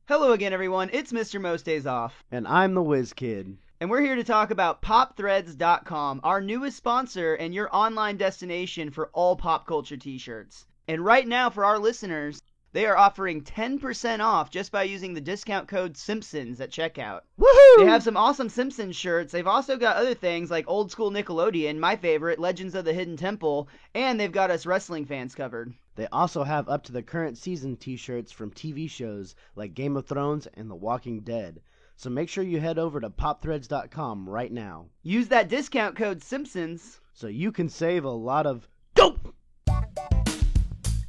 Hello again, everyone. It's Mr. Most Days Off. And I'm the Whiz Kid. And we're here to talk about PopThreads.com, our newest sponsor and your online destination for all pop culture t-shirts. And right now, for our listeners, they are offering 10% off just by using the discount code Simpsons at checkout. Woohoo! They have some awesome Simpsons shirts. They've also got other things like old school Nickelodeon, my favorite, Legends of the Hidden Temple, and they've got us wrestling fans covered. They also have up to the current season t-shirts from TV shows like Game of Thrones and The Walking Dead. So make sure you head over to popthreads.com right now. Use that discount code Simpsons so you can save a lot of dope!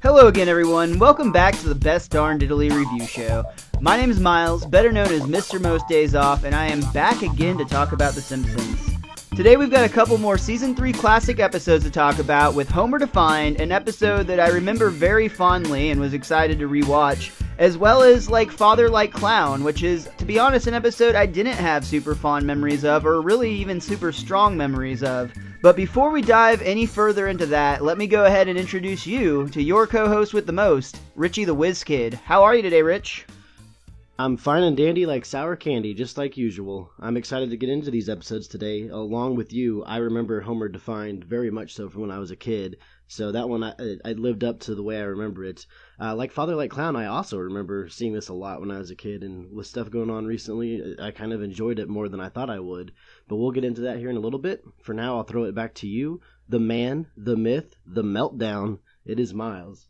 Hello again, everyone. Welcome back to the Best Darn Diddly Review Show. My name is Miles, better known as Mr. Most Days Off, and I am back again to talk about The Simpsons. Today we've got a couple more Season 3 classic episodes to talk about, with Homer Defined, an episode that I remember very fondly and was excited to rewatch, as well as Like Father Like Clown, which is, to be honest, an episode I didn't have super fond memories of, or really even super strong memories of. But before we dive any further into that, let me go ahead and introduce you to your co-host with the most, Richie the Whiz Kid. How are you today, Rich? I'm fine and dandy like sour candy, just like usual. I'm excited to get into these episodes today. Along with you, I remember Homer Defined very much so from when I was a kid. So that one, I lived up to the way I remember it. Like Father Like Clown, I also remember seeing this a lot when I was a kid. And with stuff going on recently, I kind of enjoyed it more than I thought I would. But we'll get into that here in a little bit. For now, I'll throw it back to you. The man, the myth, the meltdown. It is Miles.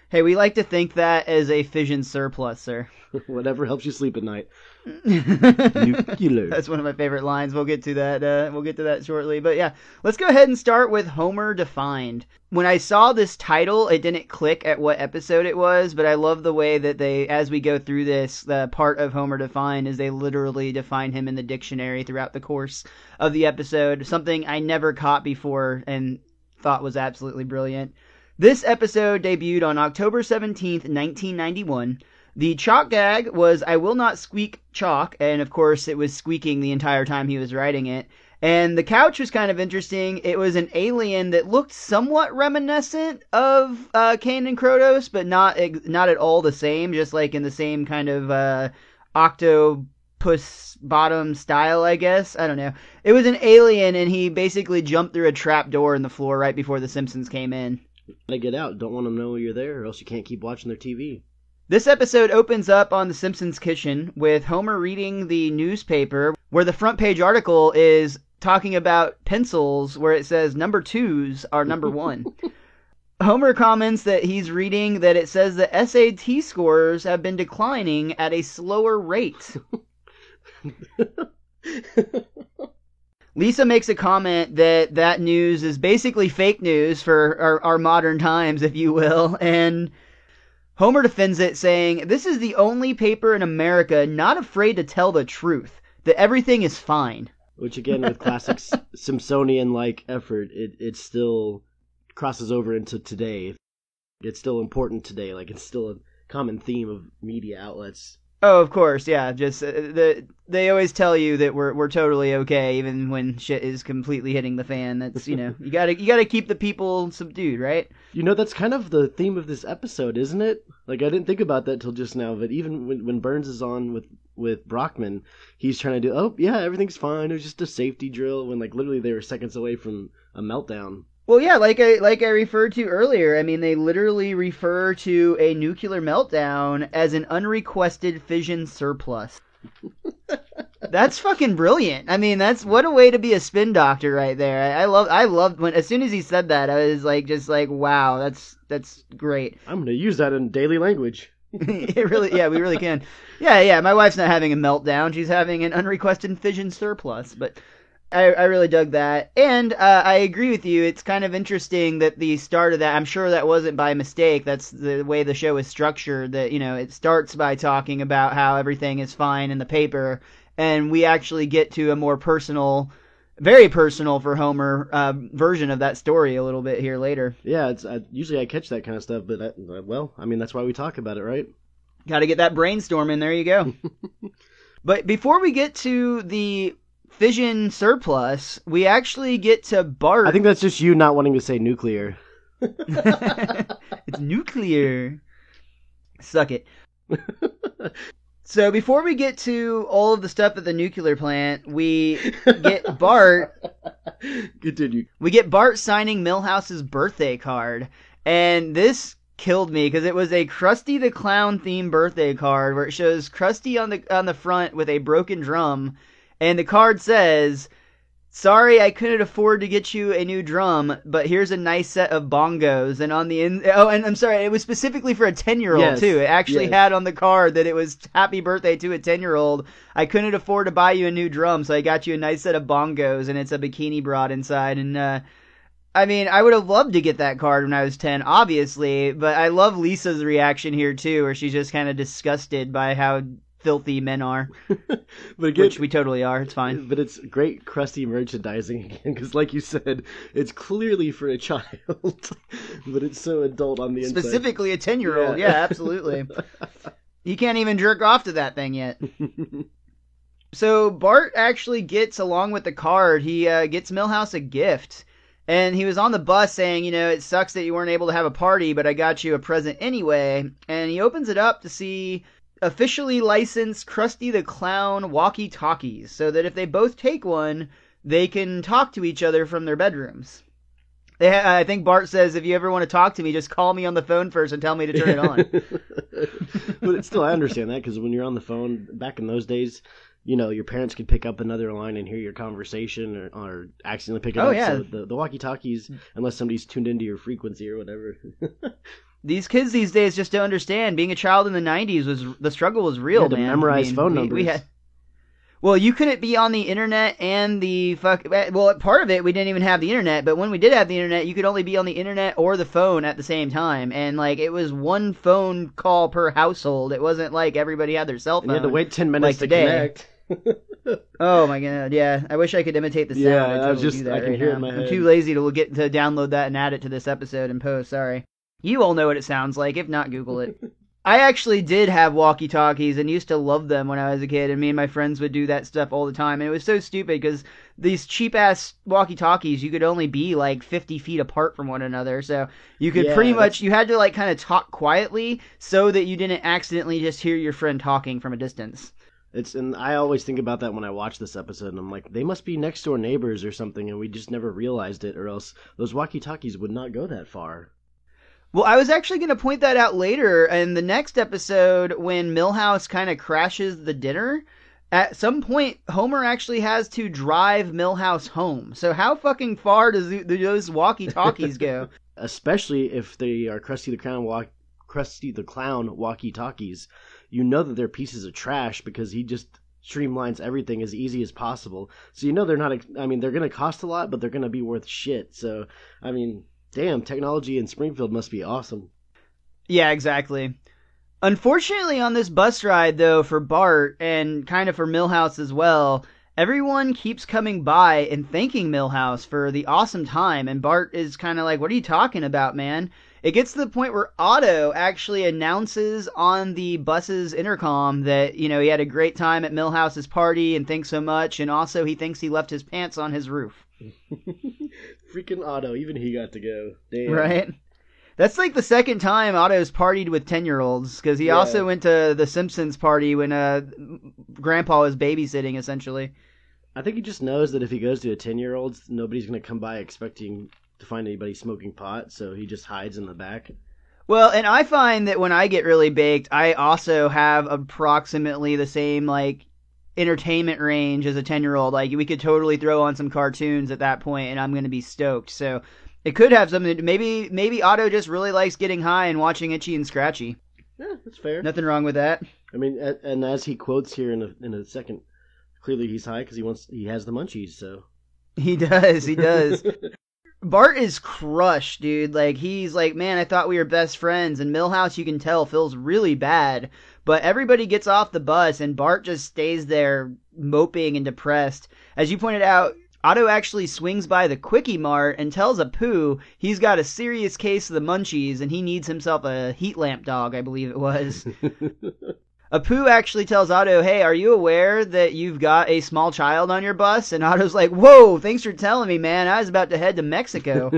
Hey, we like to think that as a fission surplus, sir. Whatever helps you sleep at night. Nuclear. That's one of my favorite lines. We'll get to that. We'll get to that shortly. But yeah, let's go ahead and start with Homer Defined. When I saw this title, it didn't click at what episode it was, but I love the way that they, as we go through this, the part of Homer Defined is they literally define him in the dictionary throughout the course of the episode. Something I never caught before and thought was absolutely brilliant. This episode debuted on October 17th, 1991. The chalk gag was "I will not squeak chalk," and of course it was squeaking the entire time he was writing it. And the couch was kind of interesting. It was an alien that looked somewhat reminiscent of Kane and Krotos, but not at all the same, just like in the same kind of octopus bottom style, I guess. I don't know. It was an alien, and he basically jumped through a trap door in the floor right before the Simpsons came in. Gotta get out. Don't want them to know you're there, or else you can't keep watching their TV. This episode opens up on the Simpsons kitchen with Homer reading the newspaper, where the front page article is talking about pencils, where it says number 2s are number 1. Homer comments that he's reading that it says that SAT scores have been declining at a slower rate. Lisa makes a comment that news is basically fake news for our modern times, if you will, and Homer defends it, saying, "This is the only paper in America not afraid to tell the truth, that everything is fine." Which, again, with classic Simpsonian-like effort, it still crosses over into today. It's still important today, like it's still a common theme of media outlets. Oh, of course, yeah. Just they always tell you that we're totally okay, even when shit is completely hitting the fan. That's you gotta keep the people subdued, right? That's kind of the theme of this episode, isn't it? Like I didn't think about that till just now, but even when Burns is on with Brockman, he's trying to do, oh yeah, everything's fine. It was just a safety drill, when like literally they were seconds away from a meltdown. Well, yeah, like I referred to earlier, I mean, they literally refer to a nuclear meltdown as an unrequested fission surplus. That's fucking brilliant. I mean, what a way to be a spin doctor right there. I loved when, as soon as he said that, I was like, just like, wow, that's great. I'm going to use that in daily language. It really, yeah, we really can. Yeah, my wife's not having a meltdown. She's having an unrequested fission surplus, but I really dug that. And I agree with you. It's kind of interesting that the start of that, I'm sure that wasn't by mistake. That's the way the show is structured, that, it starts by talking about how everything is fine in the paper, and we actually get to a more personal, very personal for Homer, version of that story a little bit here later. Yeah, usually I catch that kind of stuff, but that's why we talk about it, right? Got to get that brainstorm in. There you go. But before we get to the fission surplus, we actually get to Bart. I think that's just you not wanting to say nuclear. It's nuclear. Suck it. So before we get to all of the stuff at the nuclear plant, we get Bart. Continue. We get Bart signing Milhouse's birthday card, and this killed me because it was a Krusty the Clown themed birthday card where it shows Krusty on the front with a broken drum, and the card says, "Sorry, I couldn't afford to get you a new drum, but here's a nice set of bongos." And on the and I'm sorry, it was specifically for a 10-year-old Yes, too. It actually yes. had on the card that it was happy birthday to a 10-year-old. I couldn't afford to buy you a new drum, so I got you a nice set of bongos, and it's a bikini broad inside. And I mean, I would have loved to get that card when I was 10, obviously, but I love Lisa's reaction here too, where she's just kind of disgusted by how filthy men are, But again, which we totally are. It's fine. but it's great Krusty merchandising again, because like you said, it's clearly for a child, but it's so adult on the inside. Specifically a 10-year-old. Yeah. Yeah, absolutely. You can't even jerk off to that thing yet. So Bart actually gets, along with the card, he gets Milhouse a gift. And he was on the bus saying, you know, it sucks that you weren't able to have a party, but I got you a present anyway. And he opens it up to see officially licensed Krusty the Clown walkie-talkies, so that if they both take one, they can talk to each other from their bedrooms. I think Bart says, if you ever want to talk to me, just call me on the phone first and tell me to turn it on. But still, I understand that, because when you're on the phone, back in those days, you know, your parents could pick up another line and hear your conversation, or accidentally pick it up. Yeah. So the walkie-talkies, unless somebody's tuned into your frequency or whatever. These kids these days just don't understand. Being a child in the 90s, the struggle was real, You had to man. memorize phone numbers. Well, you couldn't be on the internet and part of it, we didn't even have the internet, but when we did have the internet, you could only be on the internet or the phone at the same time, and like it was one phone call per household. It wasn't like everybody had their cell phone. And you had to wait 10 minutes like to today. connect. Oh my god, yeah. I wish I could imitate the sound. Yeah, I'd I was totally just- do that I can right hear it now. in my I'm head. too lazy to download that and add it to this episode and post, sorry. You all know what it sounds like, if not, Google it. I actually did have walkie-talkies and used to love them when I was a kid, and me and my friends would do that stuff all the time, and it was so stupid because these cheap-ass walkie-talkies, you could only be like 50 feet apart from one another, so you could you had to like kind of talk quietly so that you didn't accidentally just hear your friend talking from a distance. And I always think about that when I watch this episode, and I'm like, they must be next door neighbors or something, and we just never realized it, or else those walkie-talkies would not go that far. Well, I was actually going to point that out later in the next episode when Milhouse kind of crashes the dinner. At some point, Homer actually has to drive Milhouse home. So how fucking far do those walkie-talkies go? Especially if they are Krusty the Clown walkie-talkies. You know that they're pieces of trash because he just streamlines everything as easy as possible. So you know they're not, I mean, they're going to cost a lot, but they're going to be worth shit. So, I mean, damn, technology in Springfield must be awesome. Yeah, exactly. Unfortunately, on this bus ride, though, for Bart, and kind of for Milhouse as well, everyone keeps coming by and thanking Milhouse for the awesome time, and Bart is kind of like, what are you talking about, man? It gets to the point where Otto actually announces on the bus's intercom that, you know, he had a great time at Milhouse's party and thanks so much, and also he thinks he left his pants on his roof. Freaking Otto, even he got to go. Damn. Right? That's like the second time Otto's partied with 10-year-olds, because he also went to the Simpsons party when Grandpa was babysitting, essentially. I think he just knows that if he goes to a 10-year-old, nobody's going to come by expecting to find anybody smoking pot, so he just hides in the back. Well, and I find that when I get really baked, I also have approximately the same, like, entertainment range as a 10-year-old. Like, we could totally throw on some cartoons at that point, and I'm going to be stoked. So it could have something. Maybe Otto just really likes getting high and watching Itchy and Scratchy. Yeah, that's fair. Nothing wrong with that. I mean, and as he quotes here in a second, clearly he's high because he has the munchies. So he does. Bart is crushed, dude. Like, he's like, man, I thought we were best friends. And Milhouse, you can tell, feels really bad. But everybody gets off the bus, and Bart just stays there moping and depressed. As you pointed out, Otto actually swings by the Quickie Mart and tells Apu he's got a serious case of the munchies, and he needs himself a heat lamp dog, I believe it was. Apu actually tells Otto, hey, are you aware that you've got a small child on your bus? And Otto's like, whoa, thanks for telling me, man. I was about to head to Mexico.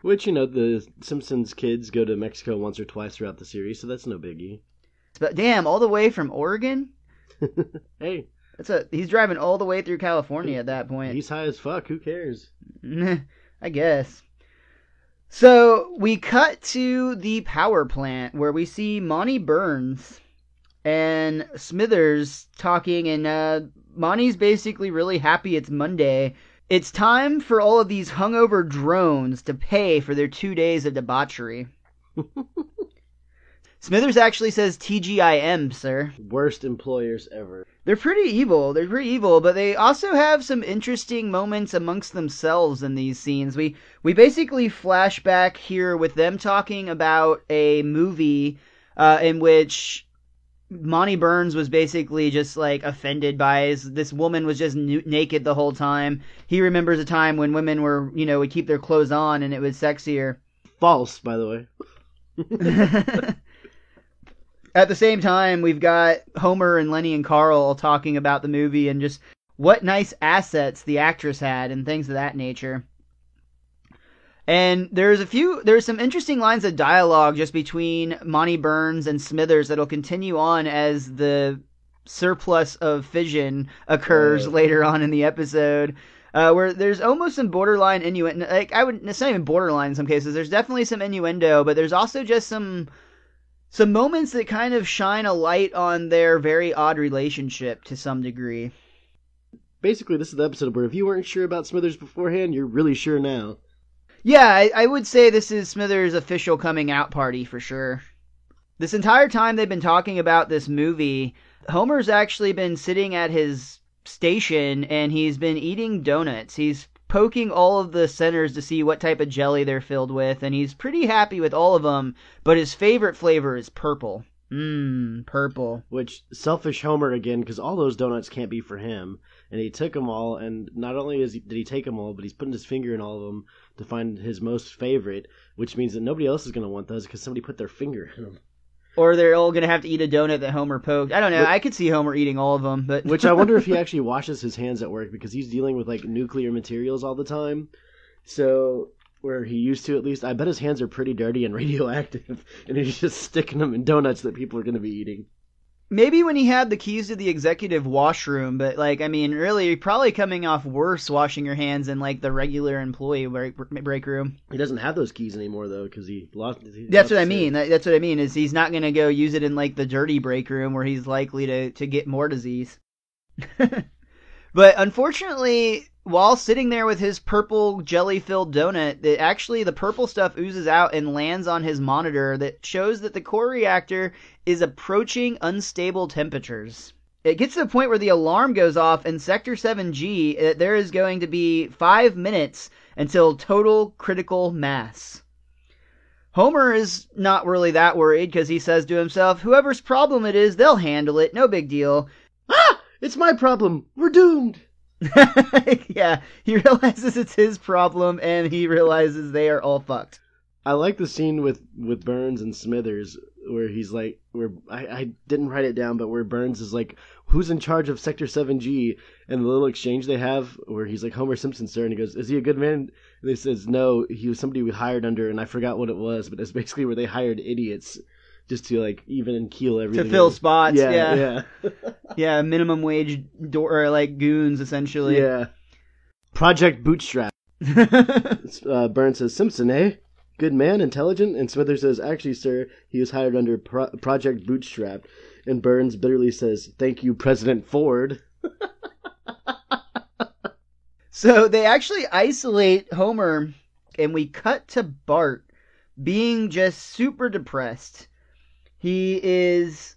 Which, you know, the Simpsons kids go to Mexico once or twice throughout the series, so that's no biggie. But damn, all the way from Oregon? Hey, He's driving all the way through California at that point. he's high as fuck. Who cares? I guess. So we cut to the power plant where we see Monty Burns and Smithers talking, and Monty's basically really happy it's Monday. It's time for all of these hungover drones to pay for their 2 days of debauchery. Smithers actually says TGIM, sir. Worst employers ever. They're pretty evil. But they also have some interesting moments amongst themselves in these scenes. We basically flash back here with them talking about a movie in which Monty Burns was basically just like offended by this woman was just naked the whole time. He remembers a time when women were, would keep their clothes on and it was sexier. False, by the way. At the same time, we've got Homer and Lenny and Carl all talking about the movie and just what nice assets the actress had and things of that nature. And there's some interesting lines of dialogue just between Monty Burns and Smithers that'll continue on as the surplus of fission occurs later on in the episode. Where there's almost some borderline innuendo. It's not even borderline in some cases. There's definitely some innuendo, but there's also just some moments that kind of shine a light on their very odd relationship to some degree. Basically, this is the episode where if you weren't sure about Smithers beforehand, you're really sure now. Yeah, I would say this is Smithers' official coming out party for sure. This entire time they've been talking about this movie, Homer's actually been sitting at his station and he's been eating donuts. He's poking all of the centers to see what type of jelly they're filled with, and he's pretty happy with all of them, but his favorite flavor is purple. Purple. Which, selfish Homer again, because all those donuts can't be for him, and he took them all, and not only did he take them all, but he's putting his finger in all of them to find his most favorite, which means that nobody else is going to want those because somebody put their finger in them. Or they're all going to have to eat a donut that Homer poked. I don't know. I could see Homer eating all of them. But which I wonder if he actually washes his hands at work because he's dealing with like nuclear materials all the time. So, where he used to at least, I bet his hands are pretty dirty and radioactive. And he's just sticking them in donuts that people are going to be eating. Maybe when he had the keys to the executive washroom, but really, you're probably coming off worse washing your hands in like the regular employee break room. He doesn't have those keys anymore though, because he lost. That's what I mean. That's what I mean. Is he's not going to go use it in like the dirty break room where he's likely to get more disease. But unfortunately, while sitting there with his purple jelly-filled donut, the purple stuff oozes out and lands on his monitor that shows that the core reactor is approaching unstable temperatures. It gets to the point where the alarm goes off in Sector 7G. There is going to be 5 minutes until total critical mass. Homer is not really that worried because he says to himself, whoever's problem it is, they'll handle it. No big deal. Ah! It's my problem. We're doomed. Yeah, he realizes it's his problem, and he realizes they are all fucked. I like the scene with Burns and Smithers where he's like, I didn't write it down, but where Burns is like, who's in charge of Sector 7G? And the little exchange they have where he's like, Homer Simpson, sir, and he goes, is he a good man? And he says, no, he was somebody we hired under, and I forgot what it was, but it's basically where they hired idiots just to like even and keel everything. To fill spots, yeah. Yeah, minimum wage or like goons essentially. Yeah. Project Bootstrap. Burns says, Simpson, eh? Good man, intelligent? And Smithers says, actually, sir, he was hired under Project Bootstrap. And Burns bitterly says, thank you, President Ford. So they actually isolate Homer, and we cut to Bart being just super depressed. He is,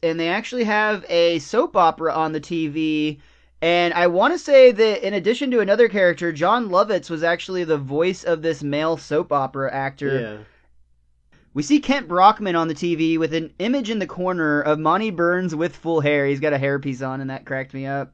and they actually have a soap opera on the TV, and I want to say that in addition to another character, John Lovitz was actually the voice of this male soap opera actor. Yeah. We see Kent Brockman on the TV with an image in the corner of Monty Burns with full hair. He's got a hairpiece on, and that cracked me up.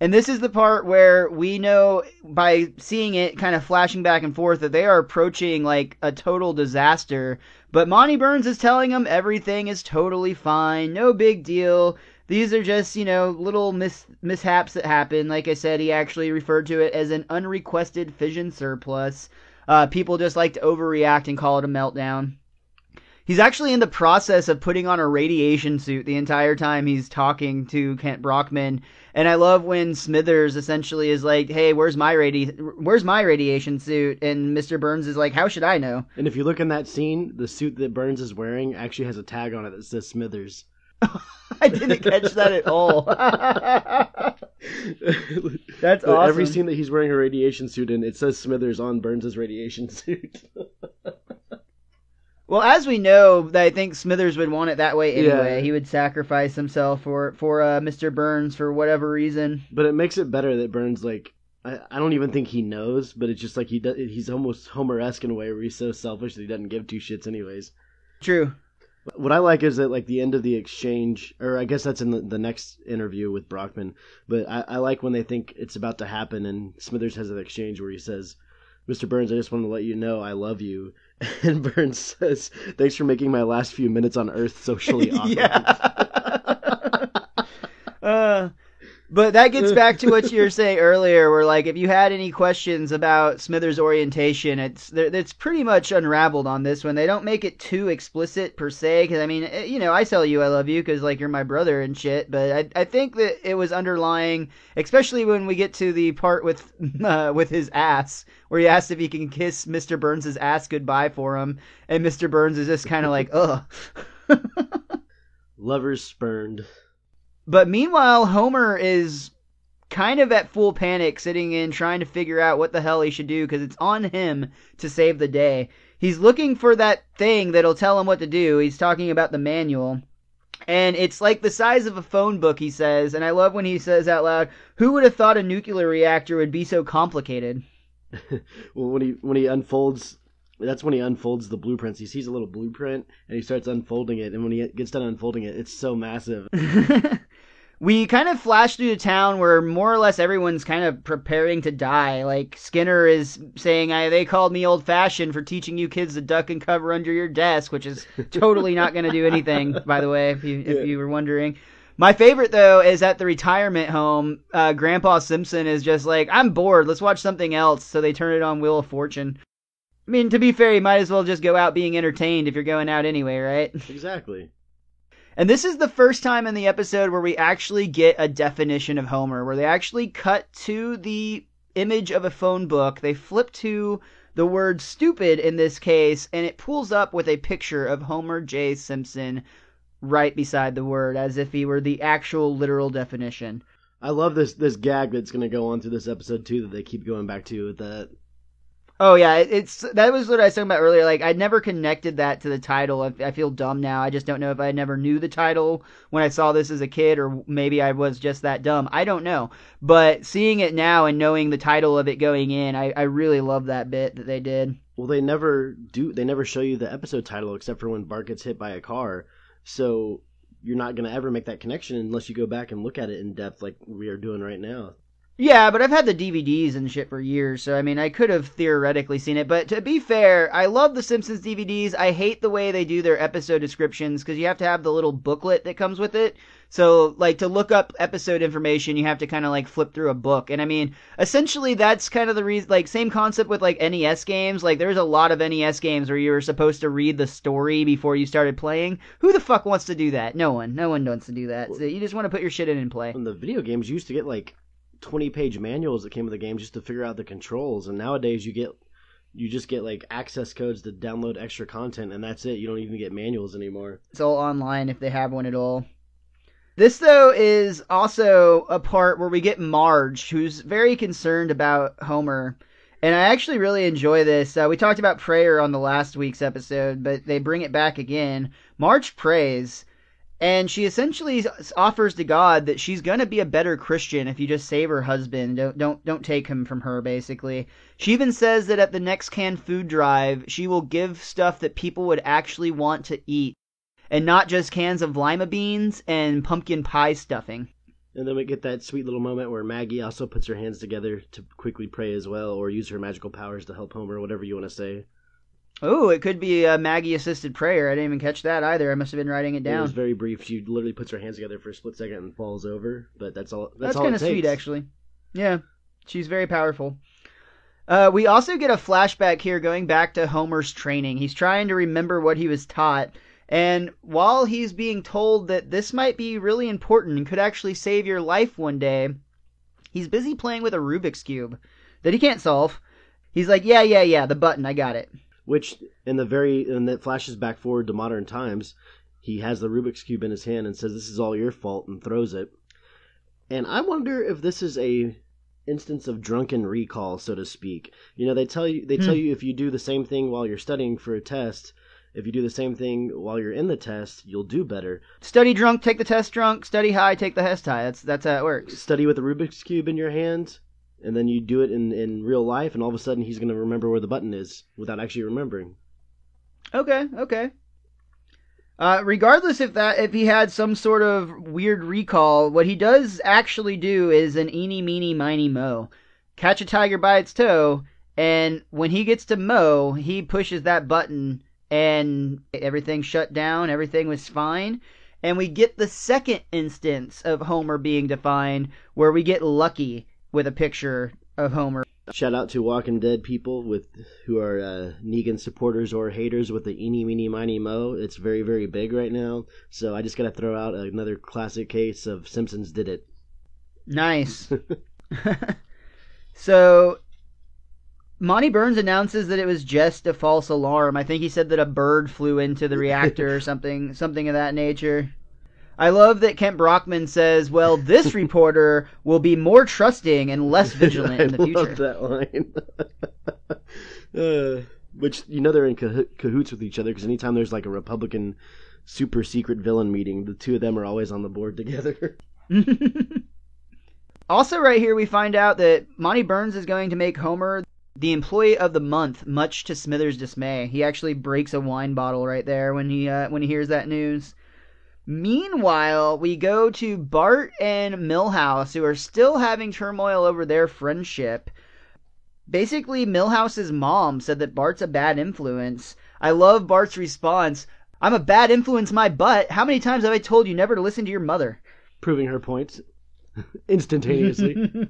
And this is the part where we know, by seeing it kind of flashing back and forth, that they are approaching like a total disaster. But Monty Burns is telling them everything is totally fine, no big deal. These are just, little mishaps that happen. Like I said, he actually referred to it as an unrequested fission surplus. People just like to overreact and call it a meltdown. He's actually in the process of putting on a radiation suit the entire time he's talking to Kent Brockman. And I love when Smithers essentially is like, hey, where's my radiation suit? And Mr. Burns is like, how should I know? And if you look in that scene, the suit that Burns is wearing actually has a tag on it that says Smithers. I didn't catch that at all. That's awesome. Every scene that he's wearing a radiation suit in, it says Smithers on Burns' radiation suit. Well, as we know, I think Smithers would want it that way anyway. Yeah. He would sacrifice himself for Mr. Burns for whatever reason. But it makes it better that Burns, like, I don't even think he knows, but it's just like he's almost Homer-esque in a way where he's so selfish that he doesn't give two shits anyways. True. What I like is that, like, the end of the exchange, or I guess that's in the next interview with Brockman, but I like when they think it's about to happen and Smithers has an exchange where he says, Mr. Burns, I just want to let you know I love you. And Burns says, thanks for making my last few minutes on Earth socially awkward. Yeah. But that gets back to what you were saying earlier, where, like, if you had any questions about Smithers' orientation, it's pretty much unraveled on this one. They don't make it too explicit, per se, because, I mean, you know, I tell you I love you because, like, you're my brother and shit, but I think that it was underlying, especially when we get to the part with his ass, where he asks if he can kiss Mr. Burns' ass goodbye for him, and Mr. Burns is just kind of like, ugh. Lovers spurned. But meanwhile, Homer is kind of at full panic, sitting in trying to figure out what the hell he should do, because it's on him to save the day. He's looking for that thing that'll tell him what to do. He's talking about the manual. And it's like the size of a phone book, he says. And I love when he says out loud, who would have thought a nuclear reactor would be so complicated? Well, when he unfolds... That's when he unfolds the blueprints. He sees a little blueprint, and he starts unfolding it. And when he gets done unfolding it, it's so massive. We kind of flash through the town where more or less everyone's kind of preparing to die. Like, Skinner is saying, they called me old-fashioned for teaching you kids to duck and cover under your desk, which is totally not going to do anything, by the way, if you were wondering. My favorite, though, is at the retirement home, Grandpa Simpson is just like, I'm bored, let's watch something else. So they turn it on Wheel of Fortune. I mean, to be fair, you might as well just go out being entertained if you're going out anyway, right? Exactly. And this is the first time in the episode where we actually get a definition of Homer, where they actually cut to the image of a phone book. They flip to the word stupid in this case, and it pulls up with a picture of Homer J. Simpson right beside the word, as if he were the actual literal definition. I love this gag that's going to go on through this episode, too, that they keep going back to with that. Oh yeah, that was what I was talking about earlier. Like, I never connected that to the title. I feel dumb now. I just don't know if I never knew the title when I saw this as a kid, or maybe I was just that dumb. I don't know. But seeing it now and knowing the title of it going in, I really love that bit that they did. Well, they never show you the episode title except for when Bart gets hit by a car. So you're not going to ever make that connection unless you go back and look at it in depth like we are doing right now. Yeah, but I've had the DVDs and shit for years, so I mean, I could have theoretically seen it. But to be fair, I love the Simpsons DVDs. I hate the way they do their episode descriptions, because you have to have the little booklet that comes with it. So, like, to look up episode information, you have to kind of, like, flip through a book. And I mean, essentially, that's kind of the reason, like, same concept with, like, NES games. Like, there's a lot of NES games where you were supposed to read the story before you started playing. Who the fuck wants to do that? No one wants to do that. So you just want to put your shit in and play. And the video games used to get, like, 20-page manuals that came with the game just to figure out the controls, and nowadays you just get like access codes to download extra content, and that's it. You don't even get manuals anymore. It's all online if they have one at all. This, though, is also a part where we get Marge, who's very concerned about Homer, and I actually really enjoy this. We talked about prayer on the last week's episode, but they bring it back again. Marge prays, and she essentially offers to God that she's going to be a better Christian if you just save her husband. Don't take him from her, basically. She even says that at the next canned food drive, she will give stuff that people would actually want to eat, and not just cans of lima beans and pumpkin pie stuffing. And then we get that sweet little moment where Maggie also puts her hands together to quickly pray as well, or use her magical powers to help Homer, whatever you want to say. Oh, it could be a Maggie-assisted prayer. I didn't even catch that either. I must have been writing it down. It was very brief. She literally puts her hands together for a split second and falls over, but that's all. That's all kind it of takes. sweet, actually. Yeah, she's very powerful. We also get a flashback here going back to Homer's training. He's trying to remember what he was taught. And while he's being told that this might be really important and could actually save your life one day, he's busy playing with a Rubik's Cube that he can't solve. He's like, yeah, the button, I got it. Which, and that flashes back forward to modern times, he has the Rubik's Cube in his hand and says, "This is all your fault," and throws it. And I wonder if this is a instance of drunken recall, so to speak. You know, they tell you if you do the same thing while you're studying for a test, if you do the same thing while you're in the test, you'll do better. Study drunk, take the test drunk. Study high, take the test high. That's how it works. Study with the Rubik's Cube in your hand, and then you do it in real life, and all of a sudden he's going to remember where the button is without actually remembering. Okay. Regardless if he had some sort of weird recall, what he does actually do is an eeny, meeny, miny, mo. Catch a tiger by its toe, and when he gets to mo, he pushes that button, and everything shut down, everything was fine. And we get the second instance of Homer being defined, where we get lucky with a picture of Homer. Shout out to Walking Dead people who are Negan supporters or haters with the eeny, meeny, miny, mo. It's very, very big right now. So I just got to throw out another classic case of Simpsons did it. Nice. So Monty Burns announces that it was just a false alarm. I think he said that a bird flew into the reactor or something of that nature. I love that Kent Brockman says, well, this reporter will be more trusting and less vigilant in the future. I love that line. Which, they're in cahoots with each other, because anytime there's like a Republican super secret villain meeting, the two of them are always on the board together. Also right here we find out that Monty Burns is going to make Homer the employee of the month, much to Smithers' dismay. He actually breaks a wine bottle right there when he hears that news. Meanwhile, we go to Bart and Milhouse, who are still having turmoil over their friendship. Basically, Milhouse's mom said that Bart's a bad influence. I love Bart's response. I'm a bad influence, my butt. How many times have I told you never to listen to your mother? Proving her point instantaneously.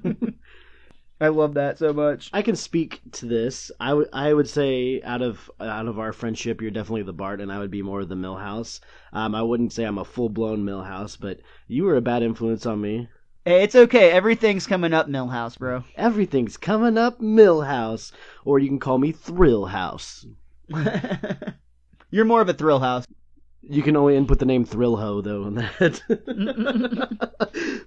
I love that so much. I can speak to this. I would say out of our friendship, you're definitely the Bart, and I would be more of the Milhouse. I wouldn't say I'm a full-blown Milhouse, but you were a bad influence on me. Hey, it's okay. Everything's coming up, Milhouse, bro. Everything's coming up, Milhouse. Or you can call me Thrill House. You're more of a Thrill House. You can only input the name Thrill Ho, though, on that.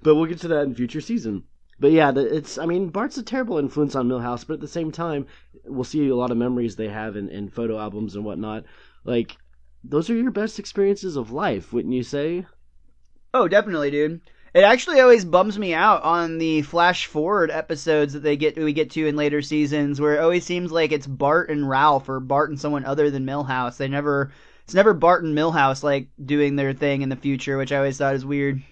But we'll get to that in future season. But yeah, Bart's a terrible influence on Milhouse, but at the same time, we'll see a lot of memories they have in photo albums and whatnot. Like, those are your best experiences of life, wouldn't you say? Oh, definitely, dude. It actually always bums me out on the flash forward episodes that we get to in later seasons, where it always seems like it's Bart and Ralph or Bart and someone other than Milhouse. It's never Bart and Milhouse like doing their thing in the future, which I always thought is weird.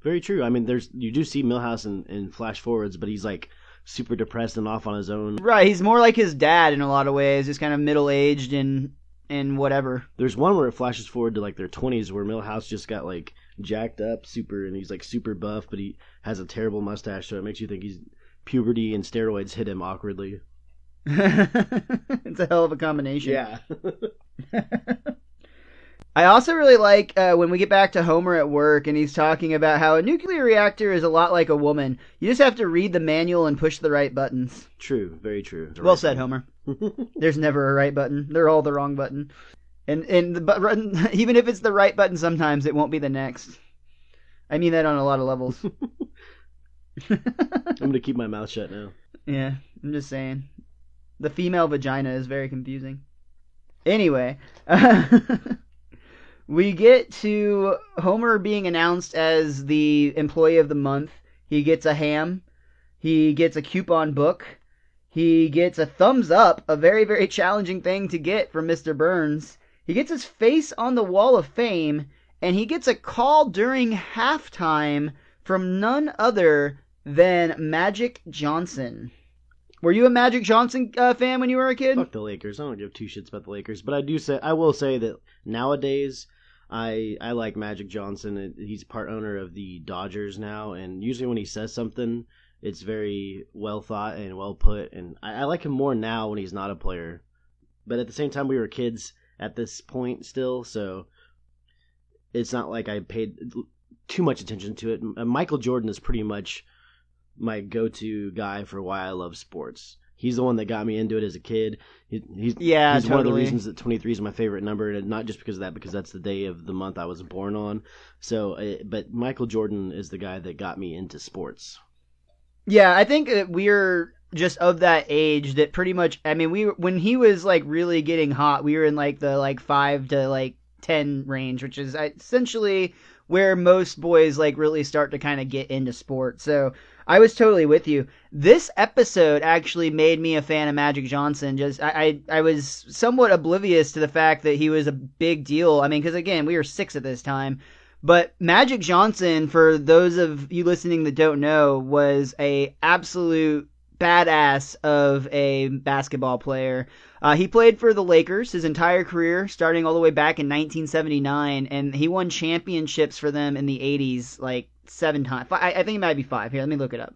Very true. I mean, you do see Milhouse in flash forwards, but he's like super depressed and off on his own. Right, he's more like his dad in a lot of ways, just kind of middle-aged and whatever. There's one where it flashes forward to like their 20s where Milhouse just got like jacked up and he's like super buff, but he has a terrible mustache, so it makes you think he's puberty and steroids hit him awkwardly. It's a hell of a combination. Yeah. I also really like when we get back to Homer at work and he's talking about how a nuclear reactor is a lot like a woman. You just have to read the manual and push the right buttons. True, very true. Well said, Homer. There's never a right button. They're all the wrong button. And even if it's the right button, sometimes it won't be the next. I mean that on a lot of levels. I'm going to keep my mouth shut now. Yeah, I'm just saying. The female vagina is very confusing. Anyway, we get to Homer being announced as the employee of the month. He gets a ham. He gets a coupon book. He gets a thumbs up, a very, very challenging thing to get from Mr. Burns. He gets his face on the Wall of Fame, and he gets a call during halftime from none other than Magic Johnson. Were you a Magic Johnson fan when you were a kid? Fuck the Lakers. I don't give two shits about the Lakers, but I will say that nowadays I like Magic Johnson. He's part owner of the Dodgers now, and usually when he says something, It's very well thought and well put, and I like him more now when he's not a player. But at the same time, we were kids at this point still, so it's not like I paid too much attention to it. Michael Jordan is pretty much my go-to guy for why I love sports. He's the one that got me into it as a kid. He's totally. one of the reasons that 23 is my favorite number, and not just because of that, because that's the day of the month I was born on. So, but Michael Jordan is the guy that got me into sports. Yeah, I think that we're just of that age that pretty much, I mean, when he was like really getting hot, we were in like the 5 to 10 range, which is essentially where most boys like really start to kind of get into sports. So I was totally with you. This episode actually made me a fan of Magic Johnson. Just I was somewhat oblivious to the fact that he was a big deal. I mean, because again, we were 6 at this time. But Magic Johnson, for those of you listening that don't know, was a absolute badass of a basketball player. He played for the Lakers his entire career, starting all the way back in 1979, and he won championships for them in the 80s, like 7 times. I think it might be 5. Here, let me look it up.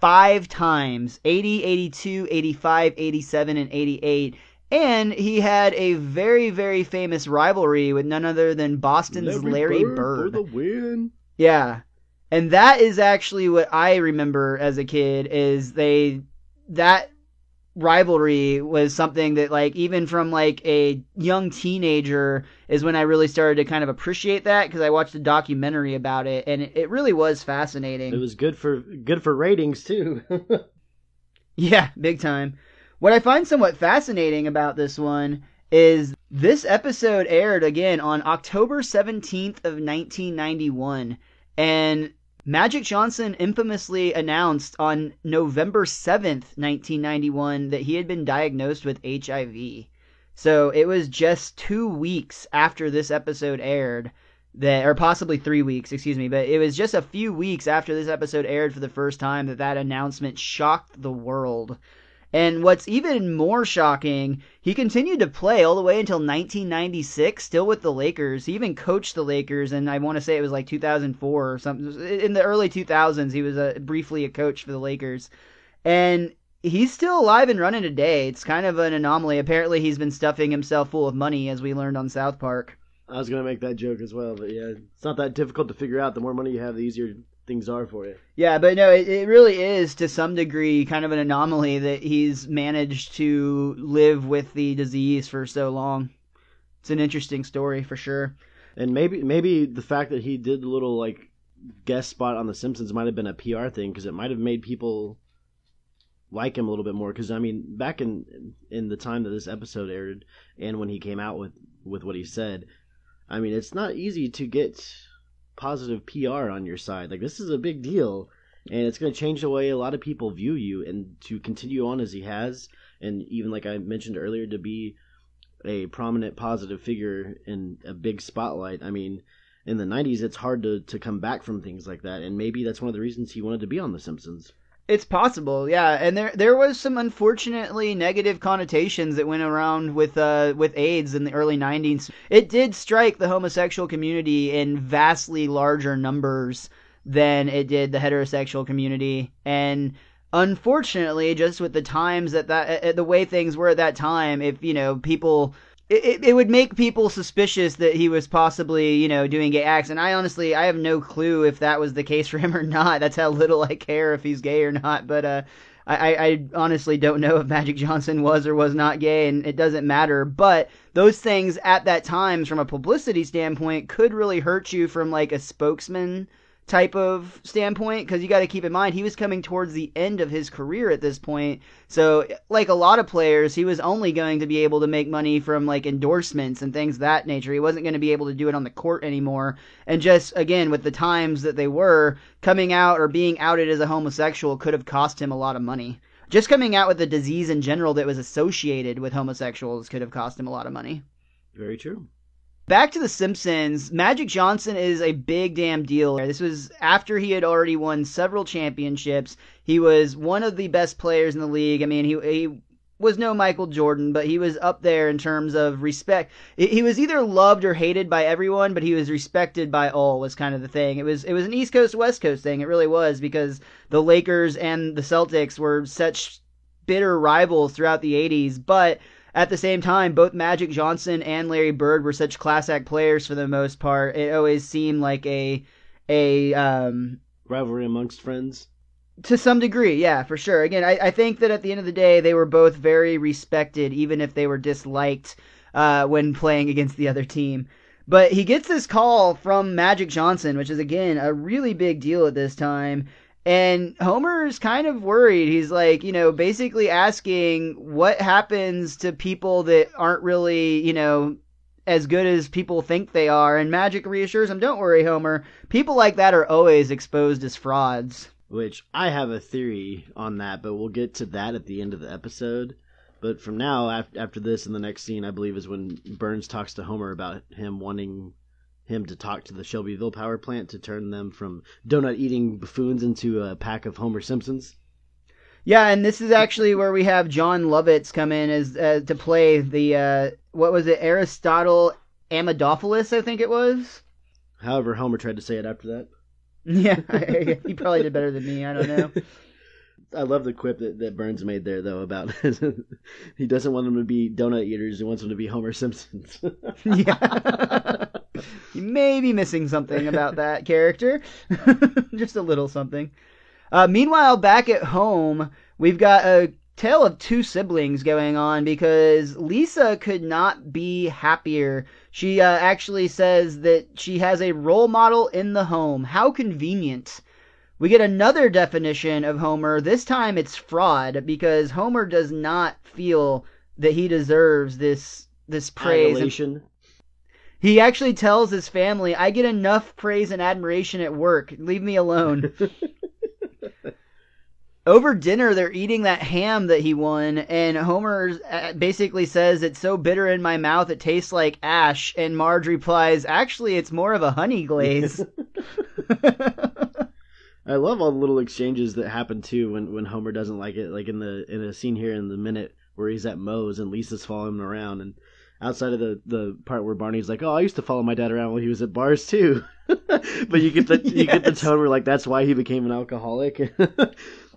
5 times. 80, 82, 85, 87, and 88. And he had a very, very famous rivalry with none other than Boston's Larry Bird. For the win. Yeah. And that is actually what I remember as a kid, is that rivalry was something that, like, even from like a young teenager is when I really started to kind of appreciate that, because I watched a documentary about it, and it really was fascinating. It was good for ratings too. Yeah, big time. What I find somewhat fascinating about this one is this episode aired again on October 17th of 1991, and Magic Johnson infamously announced on November 7th, 1991, that he had been diagnosed with HIV. So it was just 2 weeks after this episode aired, or possibly 3 weeks, excuse me, but it was just a few weeks after this episode aired for the first time that announcement shocked the world. And what's even more shocking, he continued to play all the way until 1996, still with the Lakers. He even coached the Lakers, and I want to say it was like 2004 or something. In the early 2000s, he was briefly a coach for the Lakers. And he's still alive and running today. It's kind of an anomaly. Apparently, he's been stuffing himself full of money, as we learned on South Park. I was going to make that joke as well, but yeah, it's not that difficult to figure out. The more money you have, the easier things are for you. Yeah, but no, it really is to some degree kind of an anomaly that he's managed to live with the disease for so long. It's an interesting story for sure. And maybe the fact that he did a little like guest spot on The Simpsons might have been a PR thing, because it might have made people like him a little bit more. Because I mean, back in the time that this episode aired, and when he came out with what he said, I mean, it's not easy to get positive PR on your side. Like, this is a big deal, and it's going to change the way a lot of people view you, and to continue on as he has, and even like I mentioned earlier, to be a prominent positive figure in a big spotlight. I mean, in the 90s, it's hard to come back from things like that, and maybe that's one of the reasons he wanted to be on The Simpsons. It's possible, yeah, and there was some unfortunately negative connotations that went around with AIDS in the early 90s. It did strike the homosexual community in vastly larger numbers than it did the heterosexual community, and unfortunately, just with the times that the way things were at that time, if people. It would make people suspicious that he was possibly, doing gay acts. And I have no clue if that was the case for him or not. That's how little I care if he's gay or not. But I honestly don't know if Magic Johnson was or was not gay, and it doesn't matter. But those things at that time, from a publicity standpoint, could really hurt you from like a spokesman type of standpoint, because you got to keep in mind he was coming towards the end of his career at this point. So like a lot of players, he was only going to be able to make money from like endorsements and things of that nature. He wasn't going to be able to do it on the court anymore. And just again, with the times that they were, coming out or being outed as a homosexual could have cost him a lot of money. Just coming out with the disease in general that was associated with homosexuals could have cost him a lot of money. Very true. Back to The Simpsons, Magic Johnson is a big damn deal. This was after he had already won several championships. He was one of the best players in the league. I mean, he was no Michael Jordan, but he was up there in terms of respect. He was either loved or hated by everyone, but he was respected by all, was kind of the thing. It was an East Coast, West Coast thing. It really was, because the Lakers and the Celtics were such bitter rivals throughout the 80s, but at the same time, both Magic Johnson and Larry Bird were such class act players for the most part. It always seemed like a rivalry amongst friends. To some degree, yeah, for sure. Again, I think that at the end of the day, they were both very respected, even if they were disliked when playing against the other team. But he gets this call from Magic Johnson, which is, again, a really big deal at this time. And Homer's kind of worried. He's like, basically asking what happens to people that aren't really, as good as people think they are. And Magic reassures him, don't worry, Homer. People like that are always exposed as frauds. Which I have a theory on that, but we'll get to that at the end of the episode. But from now, after this, in the next scene, I believe is when Burns talks to Homer about him wanting him to talk to the Shelbyville power plant to turn them from donut-eating buffoons into a pack of Homer Simpsons. Yeah, and this is actually where we have John Lovitz come in as to play the, what was it, Aristotle Amidopoulos, I think it was? However, Homer tried to say it after that. Yeah, he probably did better than me. I don't know. I love the quip that Burns made there, though, about he doesn't want them to be donut eaters. He wants them to be Homer Simpsons. Yeah. You may be missing something about that character. Just a little something. Meanwhile, back at home, we've got a tale of two siblings going on because Lisa could not be happier. She actually says that she has a role model in the home. How convenient. We get another definition of Homer. This time it's fraud, because Homer does not feel that he deserves this praise. Adulation. He actually tells his family, I get enough praise and admiration at work. Leave me alone. Over dinner, they're eating that ham that he won, and Homer basically says, it's so bitter in my mouth it tastes like ash, and Marge replies, actually, it's more of a honey glaze. I love all the little exchanges that happen, too, when Homer doesn't like it, like in a scene here in the minute where he's at Moe's and Lisa's following him around, and outside of the part where Barney's like, oh, I used to follow my dad around when he was at bars, too. But you get the tone where, like, that's why he became an alcoholic.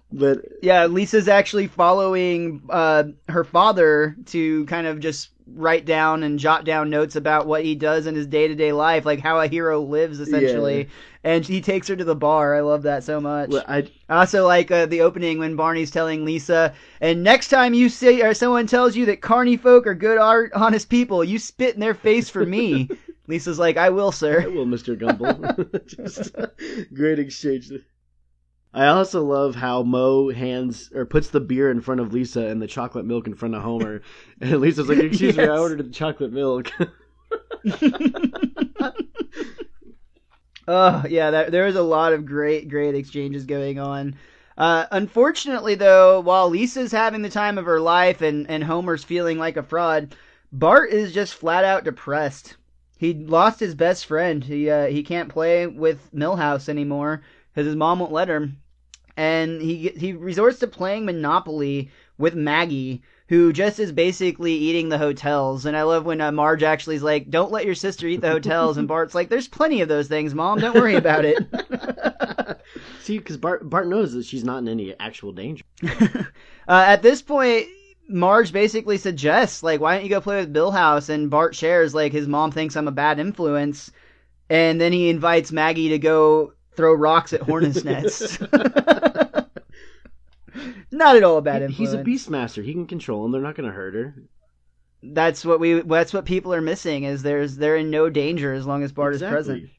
But yeah, Lisa's actually following her father to kind of just write down and jot down notes about what he does in his day-to-day life, like how a hero lives, essentially. Yeah. And he takes her to the bar. I love that so much. Well, I also like the opening when Barney's telling Lisa, and next time you see or someone tells you that carny folk are good, honest people, you spit in their face for me. Lisa's like, I will, sir. I will, Mr. Gumble. Just great exchange. I also love how Moe puts the beer in front of Lisa and the chocolate milk in front of Homer. And Lisa's like, excuse me, I ordered the chocolate milk. Oh, yeah, there is a lot of great exchanges going on. Unfortunately, though, while Lisa's having the time of her life and Homer's feeling like a fraud, Bart is just flat out depressed. He lost his best friend. He can't play with Milhouse anymore because his mom won't let him. And he resorts to playing Monopoly with Maggie, who just is basically eating the hotels. And I love when Marge actually is like, don't let your sister eat the hotels. And Bart's like, there's plenty of those things, Mom. Don't worry about it. See, because Bart knows that she's not in any actual danger. At this point, Marge basically suggests, like, why don't you go play with Milhouse? And Bart shares, like, his mom thinks I'm a bad influence. And then he invites Maggie to go throw rocks at hornets' nests. Not at all a bad influence. He's a Beastmaster. He can control them. They're not going to hurt her. That's what people are missing. Is they're in no danger as long as Bart is present.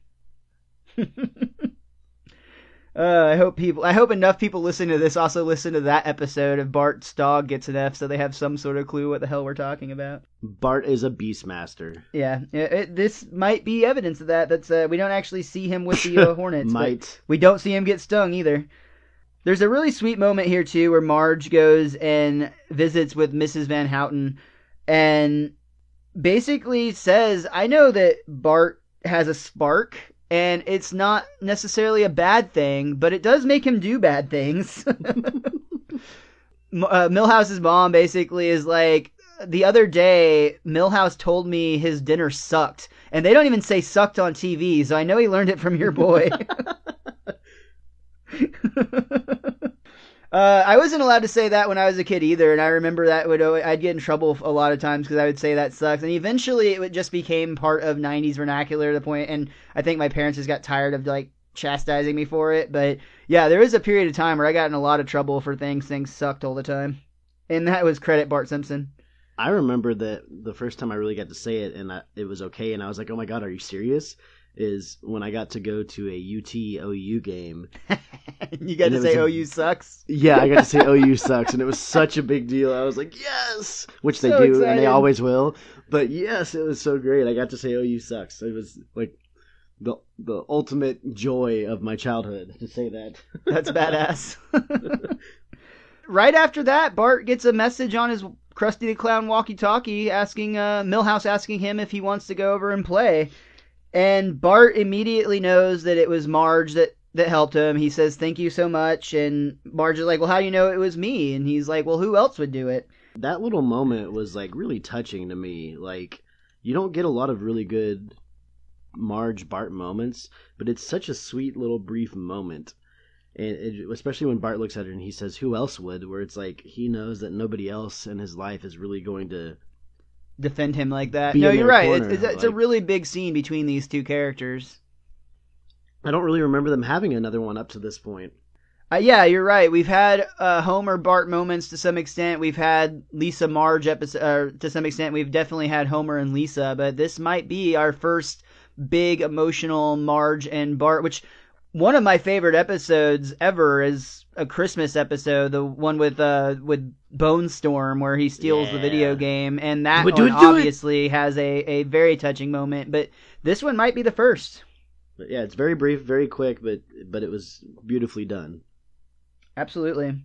I hope enough people listening to this also listen to that episode of Bart's dog gets an F, so they have some sort of clue what the hell we're talking about. Bart is a Beastmaster. Yeah, this might be evidence of that. That's we don't actually see him with the hornets. Might. We don't see him get stung either. There's a really sweet moment here too, where Marge goes and visits with Mrs. Van Houten, and basically says, "I know that Bart has a spark." And it's not necessarily a bad thing, but it does make him do bad things. Milhouse's mom basically is like, the other day, Milhouse told me his dinner sucked. And they don't even say sucked on TV, so I know he learned it from your boy. I wasn't allowed to say that when I was a kid either, and I remember that I'd get in trouble a lot of times because I would say that sucks. And eventually it just became part of 90s vernacular to the point, and I think my parents just got tired of like chastising me for it. But yeah, there was a period of time where I got in a lot of trouble for things sucked all the time. And that was credit Bart Simpson. I remember that the first time I really got to say it and it was okay, and I was like, oh my god, are you serious? Is when I got to go to a UT-OU game. You got to say OU sucks? Yeah, I got to say OU sucks, and it was such a big deal. I was like, yes! Which they do, excited. and they always will. But yes, it was so great. I got to say OU sucks. It was like the ultimate joy of my childhood to say that. That's badass. Right after that, Bart gets a message on his Krusty the Clown walkie-talkie asking Milhouse asking him if he wants to go over and play. And Bart immediately knows that it was Marge that helped him. He says, thank you so much. And Marge is like, well, how do you know it was me? And he's like, well, who else would do it? That little moment was like really touching to me. Like, you don't get a lot of really good Marge Bart moments, but it's such a sweet little brief moment. And especially when Bart looks at her and he says, who else would? Where it's like he knows that nobody else in his life is really going to defend him like that. No, you're right. It's a really big scene between these two characters. I don't really remember them having another one up to this point. Yeah, you're right. We've had Homer Bart moments to some extent. We've had Lisa Marge episode to some extent. We've definitely had Homer and Lisa, but this might be our first big emotional Marge and Bart, which one of my favorite episodes ever is a Christmas episode, the one with Bone Storm where he steals the video game, and that one obviously has a very touching moment, but this one might be the first. But yeah, it's very brief, very quick, but it was beautifully done. Absolutely.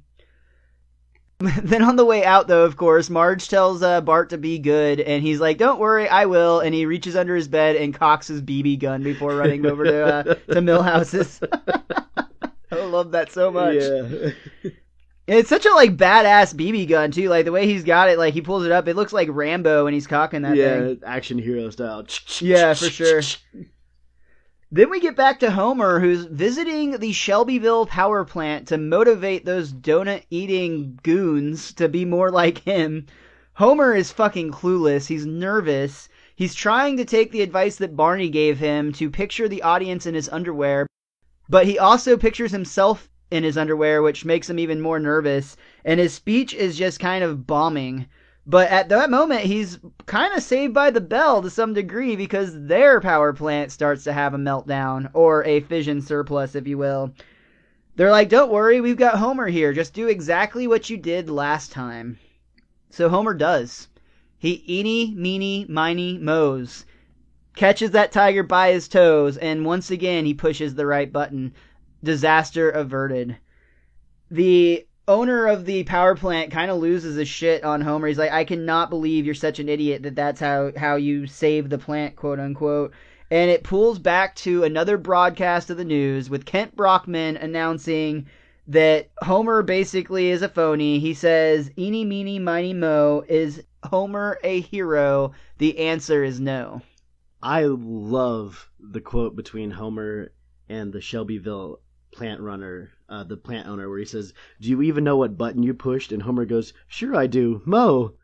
Then on the way out, though, of course, Marge tells Bart to be good, and he's like, don't worry, I will, and he reaches under his bed and cocks his BB gun before running over to Milhouse's. I love that so much. Yeah. It's such a, like, badass BB gun, too. Like, the way he's got it, like, he pulls it up, it looks like Rambo when he's cocking that thing. Yeah, action hero style. Yeah, for sure. Then we get back to Homer, who's visiting the Shelbyville power plant to motivate those donut-eating goons to be more like him. Homer is fucking clueless. He's nervous. He's trying to take the advice that Barney gave him to picture the audience in his underwear, but he also pictures himself in his underwear, which makes him even more nervous, and his speech is just kind of bombing. But at that moment, he's kind of saved by the bell to some degree because their power plant starts to have a meltdown, or a fission surplus, if you will. They're like, don't worry, we've got Homer here. Just do exactly what you did last time. So Homer does. He eeny, meeny, miny, moes. Catches that tiger by his toes, and once again he pushes the right button. Disaster averted. The owner of the power plant kind of loses his shit on Homer. He's like, I cannot believe you're such an idiot that's how you save the plant, quote unquote. And it pulls back to another broadcast of the news with Kent Brockman announcing that Homer basically is a phony. He says, eeny, meeny, miny, mo, is Homer a hero? The answer is no. I love the quote between Homer and the Shelbyville plant runner, the plant owner, where he says, do you even know what button you pushed? And Homer goes, sure I do, Mo.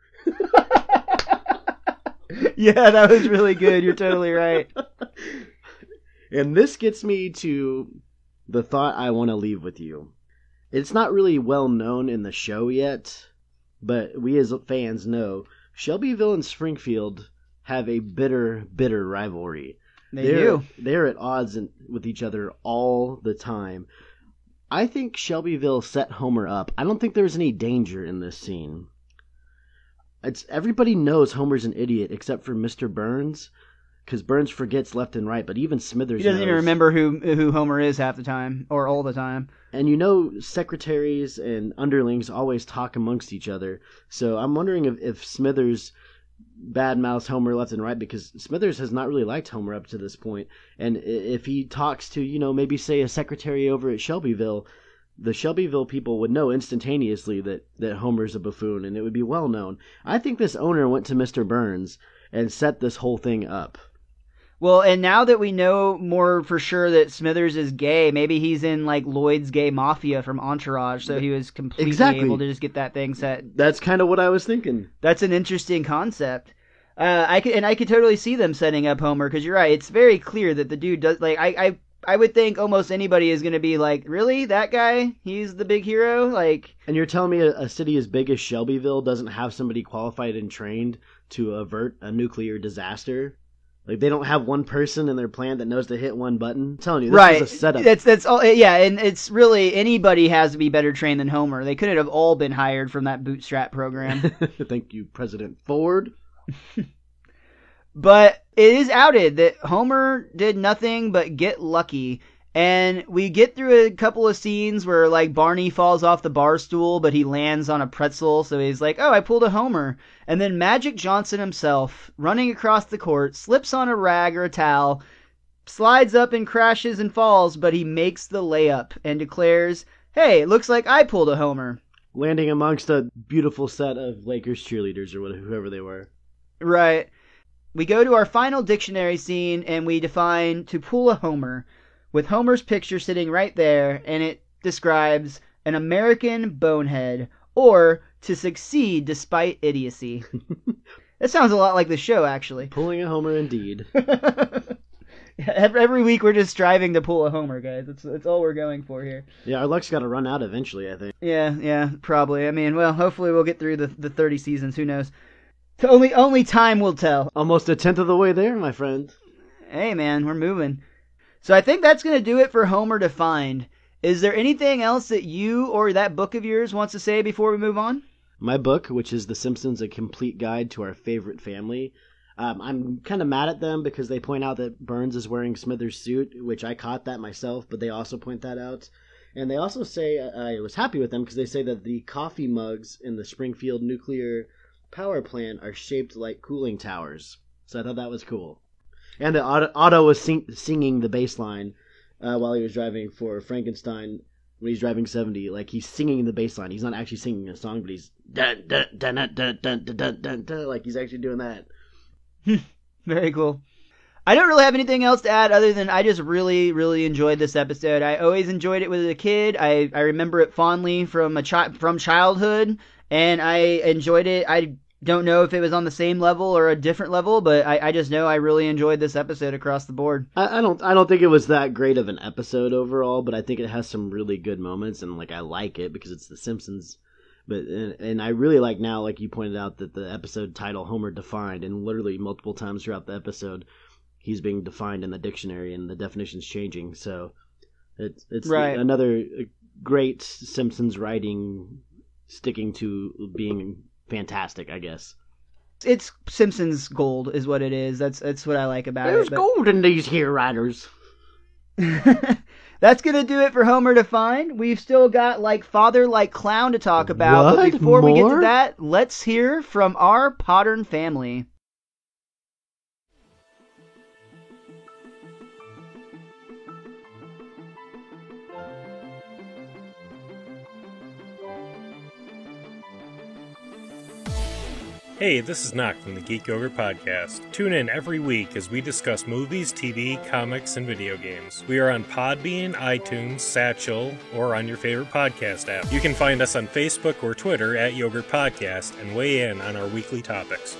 Yeah, that was really good. You're totally right. And this gets me to the thought I want to leave with you. It's not really well known in the show yet, but we as fans know Shelbyville and Springfield have a bitter, bitter rivalry. They're at odds with each other all the time. I think Shelbyville set Homer up. I don't think there's any danger in this scene. Everybody knows Homer's an idiot except for Mr. Burns, because Burns forgets left and right, but even Smithers knows. He doesn't even remember who Homer is half the time, or all the time. And you know secretaries and underlings always talk amongst each other, so I'm wondering if Smithers badmouths Homer left and right, because Smithers has not really liked Homer up to this point, and if he talks to, maybe say a secretary over at Shelbyville, the Shelbyville people would know instantaneously that Homer's a buffoon, and it would be well known. I think this owner went to Mr. Burns and set this whole thing up. Well, and now that we know more for sure that Smithers is gay, maybe he's in like Lloyd's Gay Mafia from Entourage, so he was completely able to just get that thing set. That's kind of what I was thinking. That's an interesting concept. I could totally see them setting up Homer, because you're right. It's very clear that the dude does, like, I would think almost anybody is going to be like, really? That guy? He's the big hero? Like, and you're telling me a city as big as Shelbyville doesn't have somebody qualified and trained to avert a nuclear disaster? Like, they don't have one person in their plant that knows to hit one button? I'm telling you, this is a setup. That's all. Yeah, and it's really, anybody has to be better trained than Homer. They couldn't have all been hired from that bootstrap program. Thank you, President Ford. But it is outed that Homer did nothing but get lucky. And we get through a couple of scenes where, like, Barney falls off the bar stool, but he lands on a pretzel, so he's like, oh, I pulled a Homer. And then Magic Johnson himself, running across the court, slips on a rag or a towel, slides up and crashes and falls, but he makes the layup and declares, hey, it looks like I pulled a Homer. Landing amongst a beautiful set of Lakers cheerleaders or whoever they were. Right. We go to our final dictionary scene, and we define to pull a Homer, with Homer's picture sitting right there, and it describes an American bonehead, or to succeed despite idiocy. That sounds a lot like the show, actually. Pulling a Homer, indeed. Every week we're just striving to pull a Homer, guys. That's all we're going for here. Yeah, our luck's got to run out eventually, I think. Yeah, probably. I mean, well, hopefully we'll get through the 30 seasons. Who knows? Only time will tell. Almost a tenth of the way there, my friend. Hey, man, we're moving. So I think that's going to do it for Homer Defined. Is there anything else that you or that book of yours wants to say before we move on? My book, which is The Simpsons, A Complete Guide to Our Favorite Family. I'm kind of mad at them because they point out that Burns is wearing Smithers' suit, which I caught that myself, but they also point that out. And they also say, I was happy with them because they say that the coffee mugs in the Springfield nuclear power plant are shaped like cooling towers. So I thought that was cool. And that Otto was singing the bass line while he was driving for Frankenstein when he's driving 70. Like, he's singing the bass line. He's not actually singing a song, but he's dun dun dun dun dun dun dun dun dun, like he's actually doing that. Very cool. I don't really have anything else to add other than I just really, really enjoyed this episode. I always enjoyed it as a kid. I remember it fondly from childhood, and I enjoyed it. I don't know if it was on the same level or a different level, but I just know I really enjoyed this episode across the board. I don't think it was that great of an episode overall, but I think it has some really good moments, and like I like it because it's The Simpsons. But and I really like now, like you pointed out, that the episode title Homer Defined, and literally multiple times throughout the episode, he's being defined in the dictionary, and the definition's changing. So it's right. Another great Simpsons writing, sticking to being fantastic, I guess. It's Simpsons gold is what it is. That's what I like about There's it. There's gold in these here writers. That's going to do it for Homer Defined. We've still got Like Father, Like Clown to talk about. What? But before we get More? to that, let's hear from our Pottern family. Hey, this is Knock from the Geek Yogurt Podcast. Tune in every week as we discuss movies, TV, comics, and video games. We are on Podbean, iTunes, Satchel, or on your favorite podcast app. You can find us on Facebook or Twitter at Yogurt Podcast and weigh in on our weekly topics.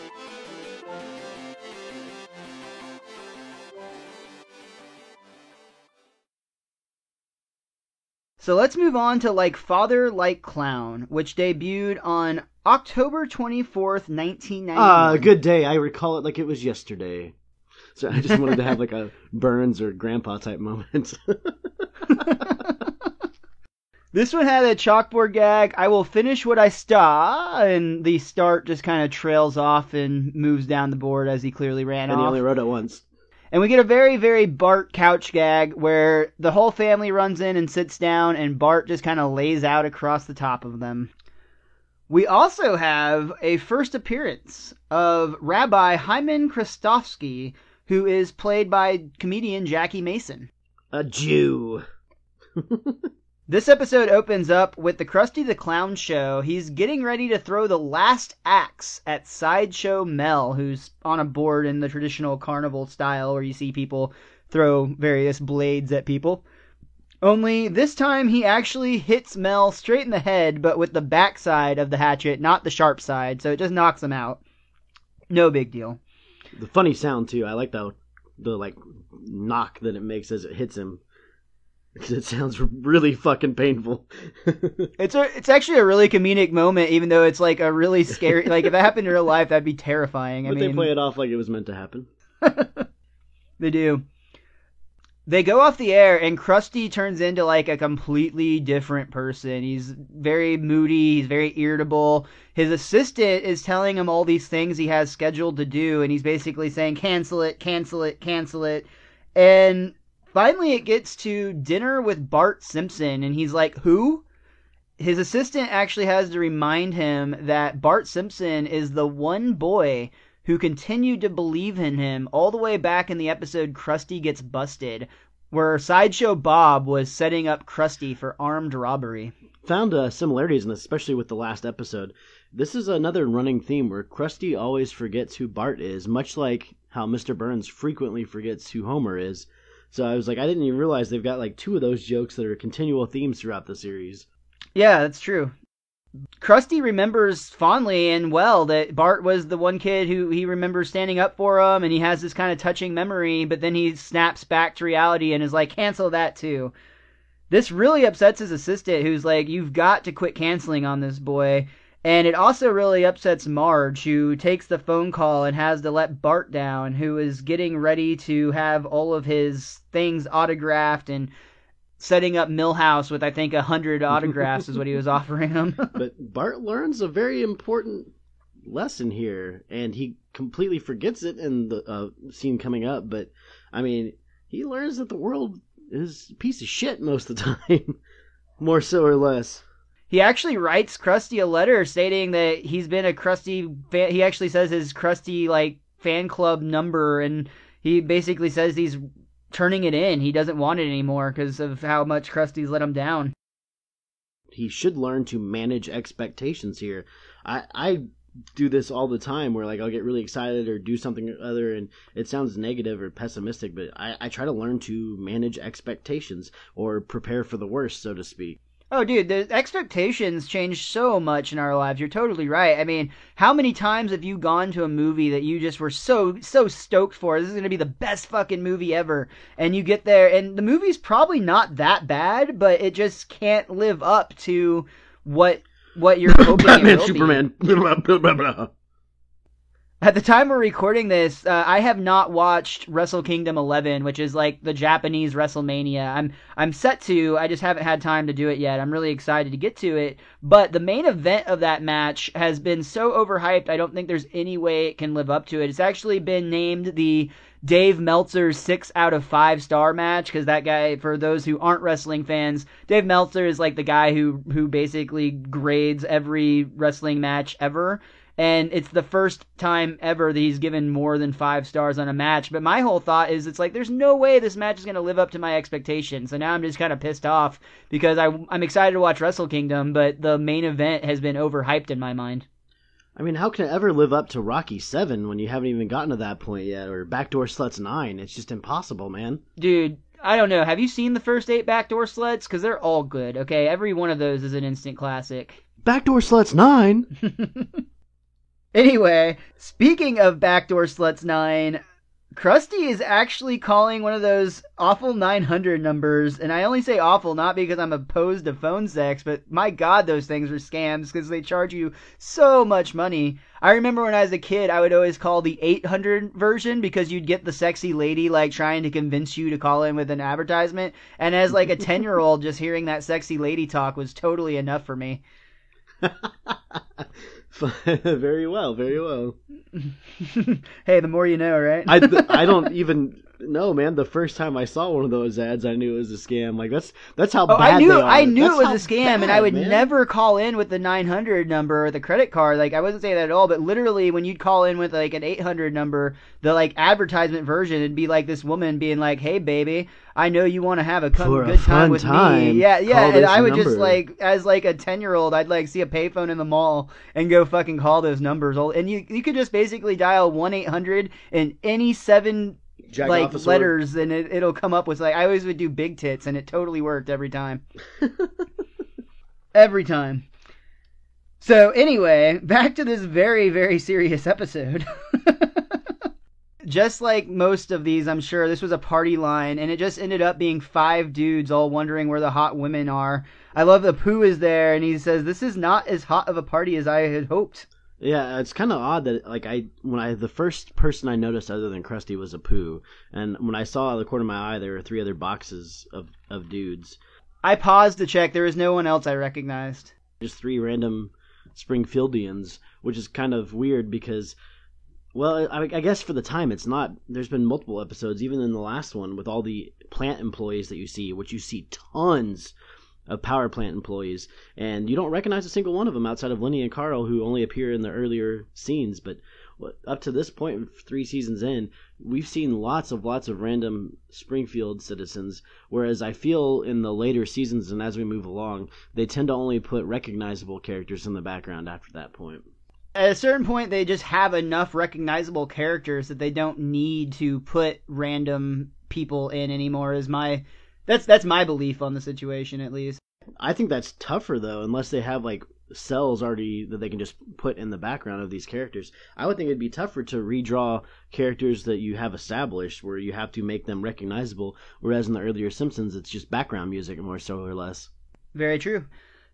So let's move on to Like Father, Like Clown, which debuted on October 24th, 1991. Good day. I recall it like it was yesterday. So I just wanted to have like a Burns or Grandpa type moment. This one had a chalkboard gag, I will finish what I start, and the start just kind of trails off and moves down the board as he clearly ran off. And he only wrote it once. And we get a very, very Bart couch gag where the whole family runs in and sits down, and Bart just kind of lays out across the top of them. We also have a first appearance of Rabbi Hyman Kristofsky, who is played by comedian Jackie Mason. A Jew. This episode opens up with the Krusty the Clown show. He's getting ready to throw the last axe at Sideshow Mel, who's on a board in the traditional carnival style where you see people throw various blades at people. Only this time he actually hits Mel straight in the head, but with the backside of the hatchet, not the sharp side, so it just knocks him out. No big deal. The funny sound, too. I like the knock that it makes as it hits him. It sounds really fucking painful. It's actually a really comedic moment, even though it's like a really scary. Like if that happened in real life, that'd be terrifying. But they play it off like it was meant to happen. They do. They go off the air, and Krusty turns into like a completely different person. He's very moody. He's very irritable. His assistant is telling him all these things he has scheduled to do, and he's basically saying, "Cancel it, cancel it, cancel it," and finally, it gets to dinner with Bart Simpson, and he's like, who? His assistant actually has to remind him that Bart Simpson is the one boy who continued to believe in him all the way back in the episode Krusty Gets Busted, where Sideshow Bob was setting up Krusty for armed robbery. Found similarities, and especially with the last episode. This is another running theme where Krusty always forgets who Bart is, much like how Mr. Burns frequently forgets who Homer is. So I was like, I didn't even realize they've got like two of those jokes that are continual themes throughout the series. Yeah, that's true. Krusty remembers fondly and well that Bart was the one kid who he remembers standing up for him, and he has this kind of touching memory, but then he snaps back to reality and is like, cancel that too. This really upsets his assistant, who's like, you've got to quit canceling on this boy. And it also really upsets Marge, who takes the phone call and has to let Bart down, who is getting ready to have all of his things autographed and setting up Milhouse with, I think, 100 autographs is what he was offering him. But Bart learns a very important lesson here, and he completely forgets it in the scene coming up. But, I mean, he learns that the world is a piece of shit most of the time, more so or less. He actually writes Krusty a letter stating that he's been a Krusty fan. He actually says his Krusty like fan club number, and he basically says he's turning it in. He doesn't want it anymore because of how much Krusty's let him down. He should learn to manage expectations here. I do this all the time where like I'll get really excited or do something or other, and it sounds negative or pessimistic, but I try to learn to manage expectations or prepare for the worst, so to speak. Oh, dude, the expectations change so much in our lives. You're totally right. I mean, how many times have you gone to a movie that you just were so stoked for? This is going to be the best fucking movie ever. And you get there, and the movie's probably not that bad, but it just can't live up to what you're hoping Batman, it will Superman. be. At the time we're recording this, I have not watched Wrestle Kingdom 11, which is like the Japanese WrestleMania. I'm set to, I just haven't had time to do it yet. I'm really excited to get to it. But the main event of that match has been so overhyped, I don't think there's any way it can live up to it. It's actually been named the Dave Meltzer's 6 out of 5 star match, because that guy, for those who aren't wrestling fans, Dave Meltzer is like the guy who basically grades every wrestling match ever. And it's the first time ever that he's given more than 5 stars on a match. But my whole thought is, it's like, there's no way this match is going to live up to my expectations. So now I'm just kind of pissed off because I'm excited to watch Wrestle Kingdom, but the main event has been overhyped in my mind. I mean, how can it ever live up to Rocky 7 when you haven't even gotten to that point yet? Or Backdoor Sluts 9? It's just impossible, man. Dude, I don't know. Have you seen the first 8 Backdoor Sluts? Because they're all good, okay? Every one of those is an instant classic. Backdoor Sluts 9? Anyway, speaking of Backdoor Sluts 9, Krusty is actually calling one of those awful 900 numbers, and I only say awful not because I'm opposed to phone sex, but my god, those things are scams because they charge you so much money. I remember when I was a kid, I would always call the 800 version because you'd get the sexy lady like trying to convince you to call in with an advertisement, and as like a 10-year-old, just hearing that sexy lady talk was totally enough for me. Very well, very well. Hey, the more you know, right? I don't even know, man. The first time I saw one of those ads, I knew it was a scam. Like that's how bad they are. I knew That's it was how a scam, bad, and I would man. never call in with the 900 number or the credit card. Like, I wasn't saying that at all, but literally when you'd call in with like an 800 number, the like advertisement version, it'd be like this woman being like, "Hey, baby, I know you want to have a good time with me." Yeah, call and this I would just number. like, as like a 10-year-old, I'd like see a payphone in the mall and go fucking call those numbers. And you could just basically dial 1-800 and any 7 Jack like Officer. letters, and it'll come up with like, I always would do big tits, and it totally worked every time. Every time. So anyway, back to this very, very serious episode. Just like most of these, I'm sure this was a party line, and it just ended up being 5 dudes all wondering where the hot women are. I love that Pooh is there, and he says, "This is not as hot of a party as I had hoped." Yeah, it's kind of odd that like the first person I noticed other than Krusty was Apu, and when I saw out of the corner of my eye there were 3 other boxes of dudes. I paused to check. There was no one else I recognized. Just 3 random Springfieldians, which is kind of weird because, well, I guess for the time it's not. There's been multiple episodes, even in the last one, with all the plant employees that you see, which you see tons of power plant employees, and you don't recognize a single one of them outside of Lenny and Carl, who only appear in the earlier scenes. But up to this point, 3 seasons in, we've seen lots of random Springfield citizens, whereas I feel in the later seasons and as we move along, they tend to only put recognizable characters in the background after that point. At a certain point, they just have enough recognizable characters that they don't need to put random people in anymore. That's my belief on the situation, at least. I think that's tougher though, unless they have like cells already that they can just put in the background of these characters. I would think it'd be tougher to redraw characters that you have established, where you have to make them recognizable. Whereas in the earlier Simpsons, it's just background music, more so or less. Very true.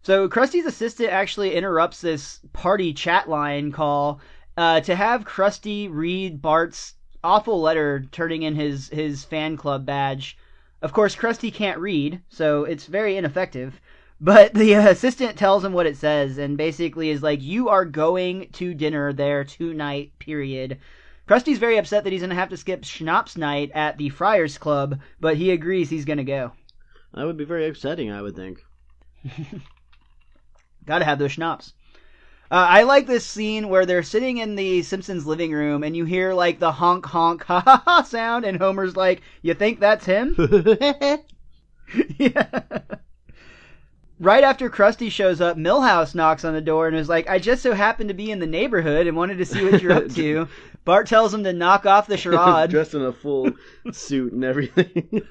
So Krusty's assistant actually interrupts this party chat line call to have Krusty read Bart's awful letter turning in his fan club badge. Of course, Krusty can't read, so it's very ineffective. But the assistant tells him what it says, and basically is like, "You are going to dinner there tonight, period." Krusty's very upset that he's going to have to skip Schnapps night at the Friars Club, but he agrees he's going to go. That would be very upsetting, I would think. Gotta have those schnapps. I like this scene where they're sitting in the Simpsons living room and you hear like the honk honk ha ha ha sound, and Homer's like, "You think that's him?" Yeah. Right after Krusty shows up, Milhouse knocks on the door and is like, "I just so happened to be in the neighborhood and wanted to see what you're up to." Bart tells him to knock off the charade. Dressed in a full suit and everything.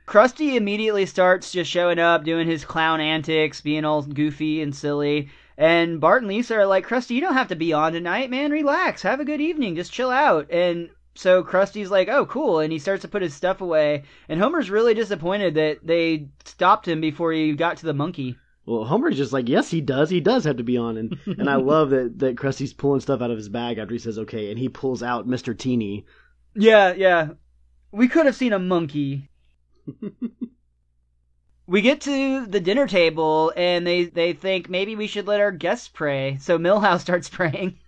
Krusty immediately starts just showing up, doing his clown antics, being all goofy and silly. And Bart and Lisa are like, "Krusty, you don't have to be on tonight, man. Relax. Have a good evening. Just chill out." And so Krusty's like, "Oh, cool." And he starts to put his stuff away. And Homer's really disappointed that they stopped him before he got to the monkey. Well, Homer's just like, yes, he does. He does have to be on. And I love that Krusty's pulling stuff out of his bag after he says, okay. And he pulls out Mr. Teeny. Yeah. We could have seen a monkey. We get to the dinner table, and they think maybe we should let our guests pray. So Milhouse starts praying.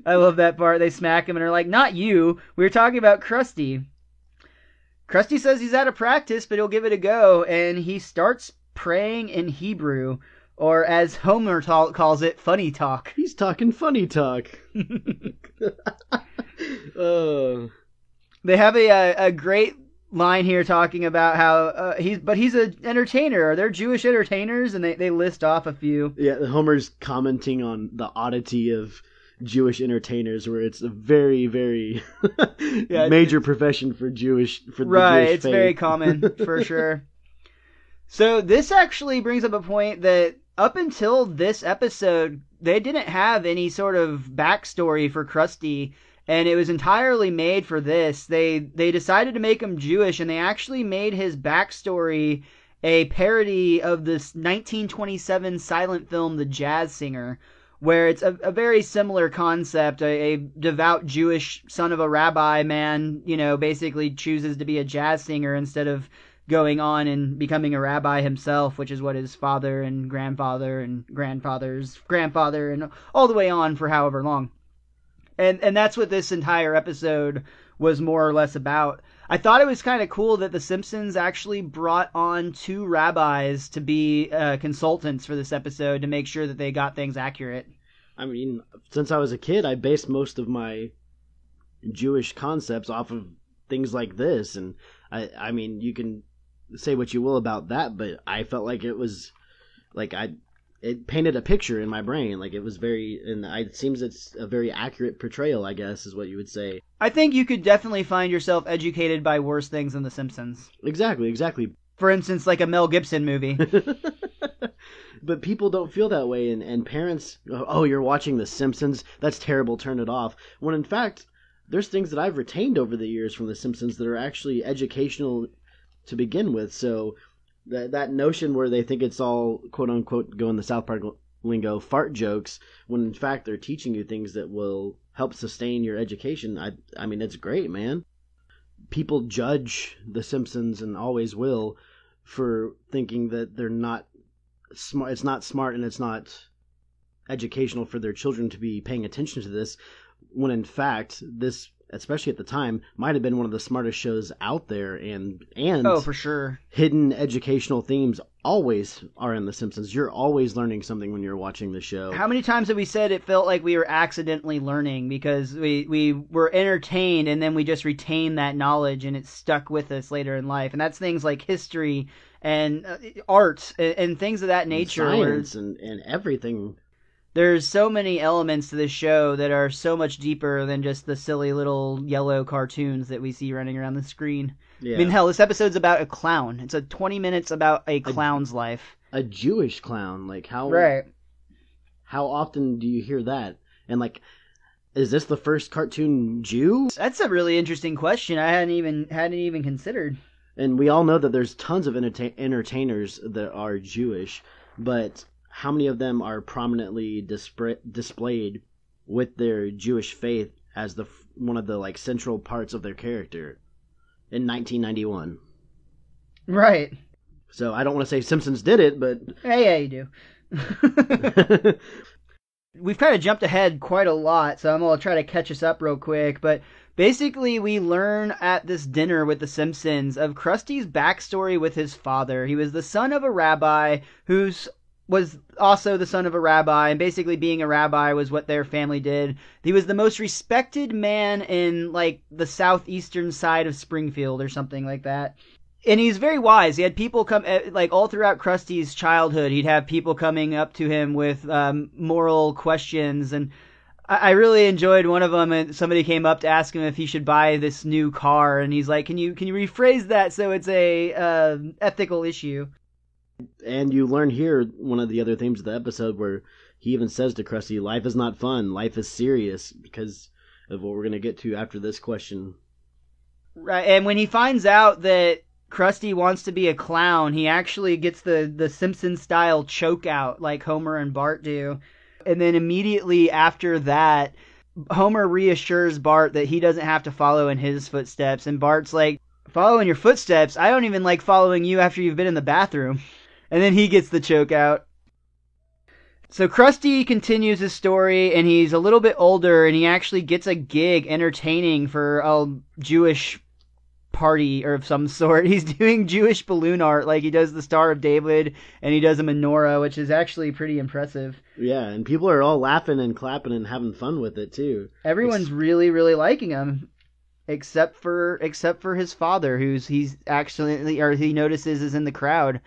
I love that part. They smack him and are like, "Not you. We were talking about Krusty." Krusty says he's out of practice, but he'll give it a go, and he starts praying in Hebrew, or as Homer calls it, funny talk. He's talking funny talk. They have a great line here talking about how he's an entertainer. They're Jewish entertainers, and they list off a few. Yeah, Homer's commenting on the oddity of Jewish entertainers, where it's a very, very major profession for Jewish right, Jewish it's faith. very common for sure. So this actually brings up a point that up until this episode, they didn't have any sort of backstory for Krusty. And it was entirely made for this. They decided to make him Jewish, and they actually made his backstory a parody of this 1927 silent film, The Jazz Singer, where it's a very similar concept. A devout Jewish son of a rabbi man, basically chooses to be a jazz singer instead of going on and becoming a rabbi himself, which is what his father and grandfather's grandfather and all the way on for however long. And that's what this entire episode was more or less about. I thought it was kind of cool that The Simpsons actually brought on 2 rabbis to be consultants for this episode to make sure that they got things accurate. I mean, since I was a kid, I based most of my Jewish concepts off of things like this, and I mean, you can say what you will about that, but I felt like it was like it painted a picture in my brain. Like, it was it seems it's a very accurate portrayal, I guess, is what you would say. I think you could definitely find yourself educated by worse things than The Simpsons. Exactly. For instance, like a Mel Gibson movie. But people don't feel that way, and parents, oh, you're watching The Simpsons? That's terrible, turn it off. When in fact, there's things that I've retained over the years from The Simpsons that are actually educational to begin with. So that notion where they think it's all, quote-unquote, go in the South Park lingo, fart jokes, when in fact they're teaching you things that will help sustain your education, I mean, it's great, man. People judge The Simpsons, and always will, for thinking that they're not smart. It's not smart, and it's not educational for their children to be paying attention to this, when in fact this, especially at the time, might have been one of the smartest shows out there, and oh, for sure, hidden educational themes always are in The Simpsons. You're always learning something when you're watching the show. How many times have we said it felt like we were accidentally learning because we were entertained and then we just retained that knowledge and it stuck with us later in life? And that's things like history and art and things of that nature. And science and everything. There's so many elements to this show that are so much deeper than just the silly little yellow cartoons that we see running around the screen. Yeah. I mean, hell, this episode's about a clown. It's 20 minutes about a clown's life. A Jewish clown. Like, how often do you hear that? And, like, is this the first cartoon Jew? That's a really interesting question. I hadn't even considered. And we all know that there's tons of entertainers that are Jewish, but how many of them are prominently displayed with their Jewish faith as one of the like central parts of their character in 1991? Right. So I don't want to say Simpsons did it, but yeah, you do. We've kind of jumped ahead quite a lot, so I'm going to try to catch us up real quick. But basically, we learn at this dinner with the Simpsons of Krusty's backstory with his father. He was the son of a rabbi was also the son of a rabbi, and basically being a rabbi was what their family did. He was the most respected man in, like, the southeastern side of Springfield or something like that. And he's very wise. He had people come, like, all throughout Krusty's childhood, he'd have people coming up to him with moral questions, and I really enjoyed one of them, and somebody came up to ask him if he should buy this new car, and he's like, can you rephrase that so it's a ethical issue? And you learn here one of the other themes of the episode where he even says to Krusty, life is not fun, life is serious, because of what we're going to get to after this question. Right, and when he finds out that Krusty wants to be a clown, he actually gets the Simpson-style choke out like Homer and Bart do. And then immediately after that, Homer reassures Bart that he doesn't have to follow in his footsteps, and Bart's like, follow in your footsteps? I don't even like following you after you've been in the bathroom. And then he gets the choke out. So Krusty continues his story, and he's a little bit older, and he actually gets a gig entertaining for a Jewish party or of some sort. He's doing Jewish balloon art, like he does the Star of David, and he does a menorah, which is actually pretty impressive. Yeah, and people are all laughing and clapping and having fun with it, too. Everyone's really, really liking him. Except for his father, he notices is in the crowd.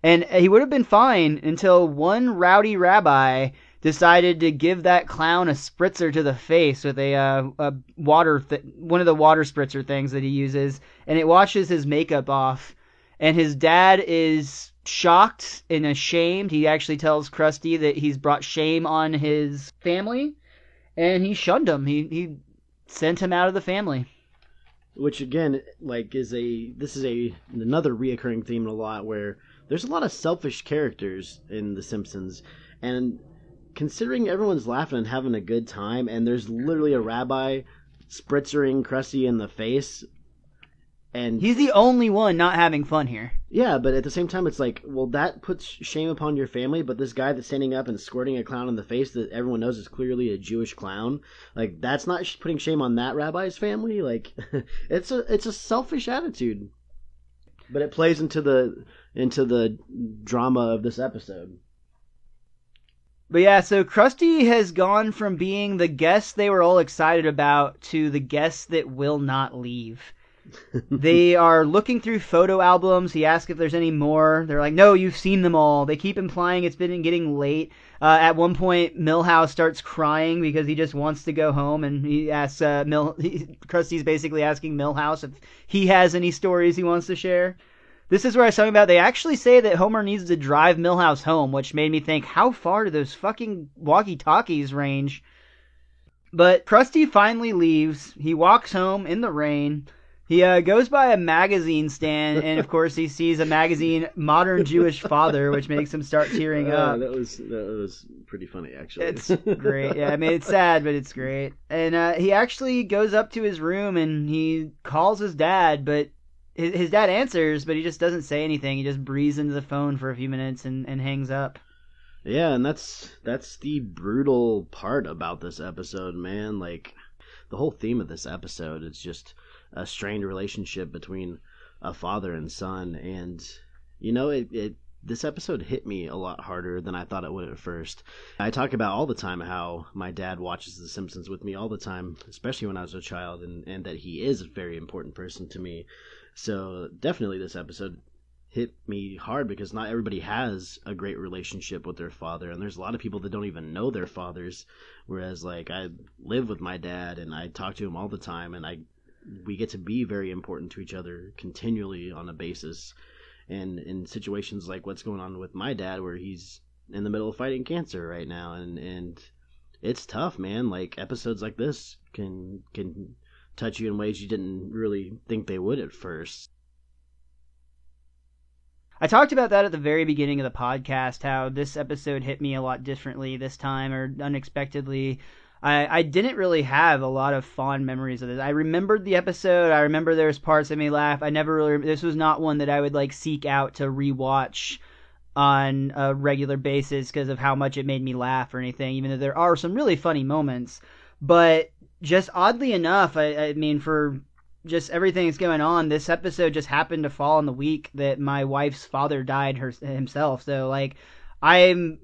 And he would have been fine until one rowdy rabbi decided to give that clown a spritzer to the face with a one of the water spritzer things that he uses, and it washes his makeup off. And his dad is shocked and ashamed. He actually tells Krusty that he's brought shame on his family, and he shunned him. He sent him out of the family. Which again, like, this is another reoccurring theme in a lot, where there's a lot of selfish characters in The Simpsons, and considering everyone's laughing and having a good time, and there's literally a rabbi spritzering Krusty in the face, And he's the only one not having fun here. yeah, but at the same time, it's like, well, that puts shame upon your family. But this guy that's standing up and squirting a clown in the face that everyone knows is clearly a Jewish clown, like that's not putting shame on that rabbi's family. Like, it's a selfish attitude. But it plays into the drama of this episode. But yeah, so Krusty has gone from being the guest they were all excited about to the guest that will not leave. They are looking through photo albums. He asks if there's any more. They're like, no, you've seen them all. They keep implying it's been getting late. At one point, Milhouse starts crying because he just wants to go home, and he asks Krusty's basically asking Milhouse if he has any stories he wants to share. This is where I was talking about, they actually say that Homer needs to drive Milhouse home, which made me think, how far do those fucking walkie-talkies range? But Krusty finally leaves. He walks home in the rain. He goes by a magazine stand, and of course he sees a magazine, Modern Jewish Father, which makes him start tearing up. That was pretty funny, actually. It's great. Yeah, I mean, it's sad, but it's great. And he actually goes up to his room, and he calls his dad, but his dad answers, but he just doesn't say anything. He just breathes into the phone for a few minutes and hangs up. Yeah, and that's the brutal part about this episode, man. Like, the whole theme of this episode is just a strained relationship between a father and son, and you know, this episode hit me a lot harder than I thought it would at first. I talk about all the time how my dad watches The Simpsons with me all the time, especially when I was a child, and that he is a very important person to me. So definitely this episode hit me hard because not everybody has a great relationship with their father, and there's a lot of people that don't even know their fathers, whereas like I live with my dad and I talk to him all the time, and we get to be very important to each other continually on a basis. And in situations like what's going on with my dad, where he's in the middle of fighting cancer right now, and it's tough, man. Like, episodes like this can touch you in ways you didn't really think they would at first. I talked about that at the very beginning of the podcast, how this episode hit me a lot differently this time, or unexpectedly. I didn't really have a lot of fond memories of this. I remembered the episode. I remember there was parts that made me laugh. This was not one that I would like seek out to rewatch on a regular basis because of how much it made me laugh or anything, even though there are some really funny moments. But just oddly enough, I mean, for just everything that's going on, this episode just happened to fall in the week that my wife's father died himself. So, like, I'm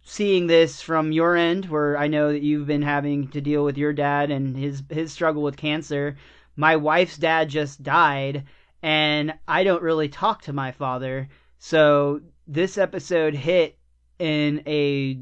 seeing this from your end, where I know that you've been having to deal with your dad and his struggle with cancer. My wife's dad just died, and I don't really talk to my father. So this episode hit in a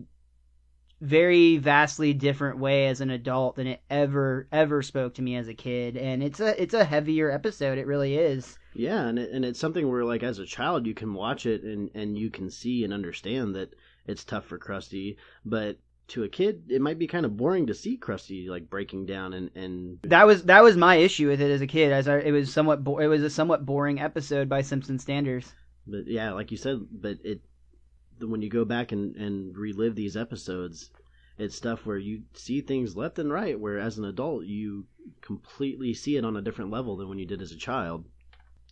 very vastly different way as an adult than it ever spoke to me as a kid, and it's a heavier episode. It really is. Yeah, and it's something where, like, as a child you can watch it and you can see and understand that it's tough for Krusty, but to a kid it might be kind of boring to see Krusty like breaking down and that was my issue with it as a kid. It was a somewhat boring episode by Simpson standards. But yeah, like you said, but when you go back and relive these episodes, it's stuff where you see things left and right, where as an adult you completely see it on a different level than when you did as a child.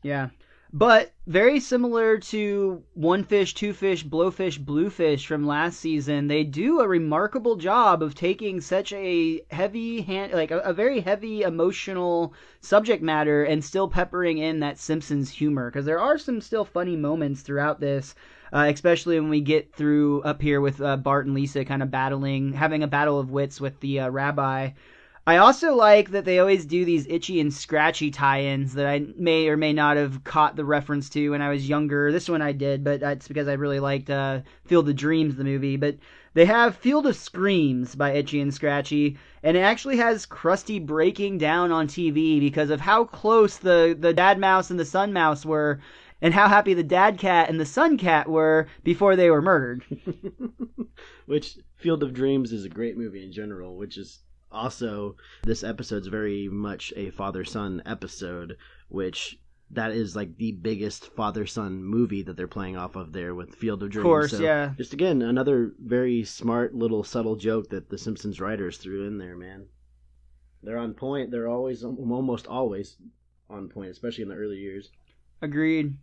Yeah. But very similar to One Fish, Two Fish, Blowfish, Bluefish from last season, they do a remarkable job of taking such a a very heavy emotional subject matter and still peppering in that Simpsons humor, because there are some still funny moments throughout this, especially when we get through up here with Bart and Lisa kind of having a battle of wits with the rabbi. I also like that they always do these Itchy and Scratchy tie-ins that I may or may not have caught the reference to when I was younger. This one I did, but that's because I really liked Field of Dreams, the movie. But they have Field of Screams by Itchy and Scratchy, and it actually has Krusty breaking down on TV because of how close the Dad Mouse and the Son Mouse were, and how happy the Dad Cat and the Son Cat were before they were murdered. Which, Field of Dreams is a great movie in general, which is also, this episode's very much a father-son episode, which that is like the biggest father-son movie that they're playing off of there with Field of Dreams. Of course, so, yeah. Just again, another very smart little subtle joke that the Simpsons writers threw in there, man. They're on point. They're almost always on point, especially in the early years. Agreed.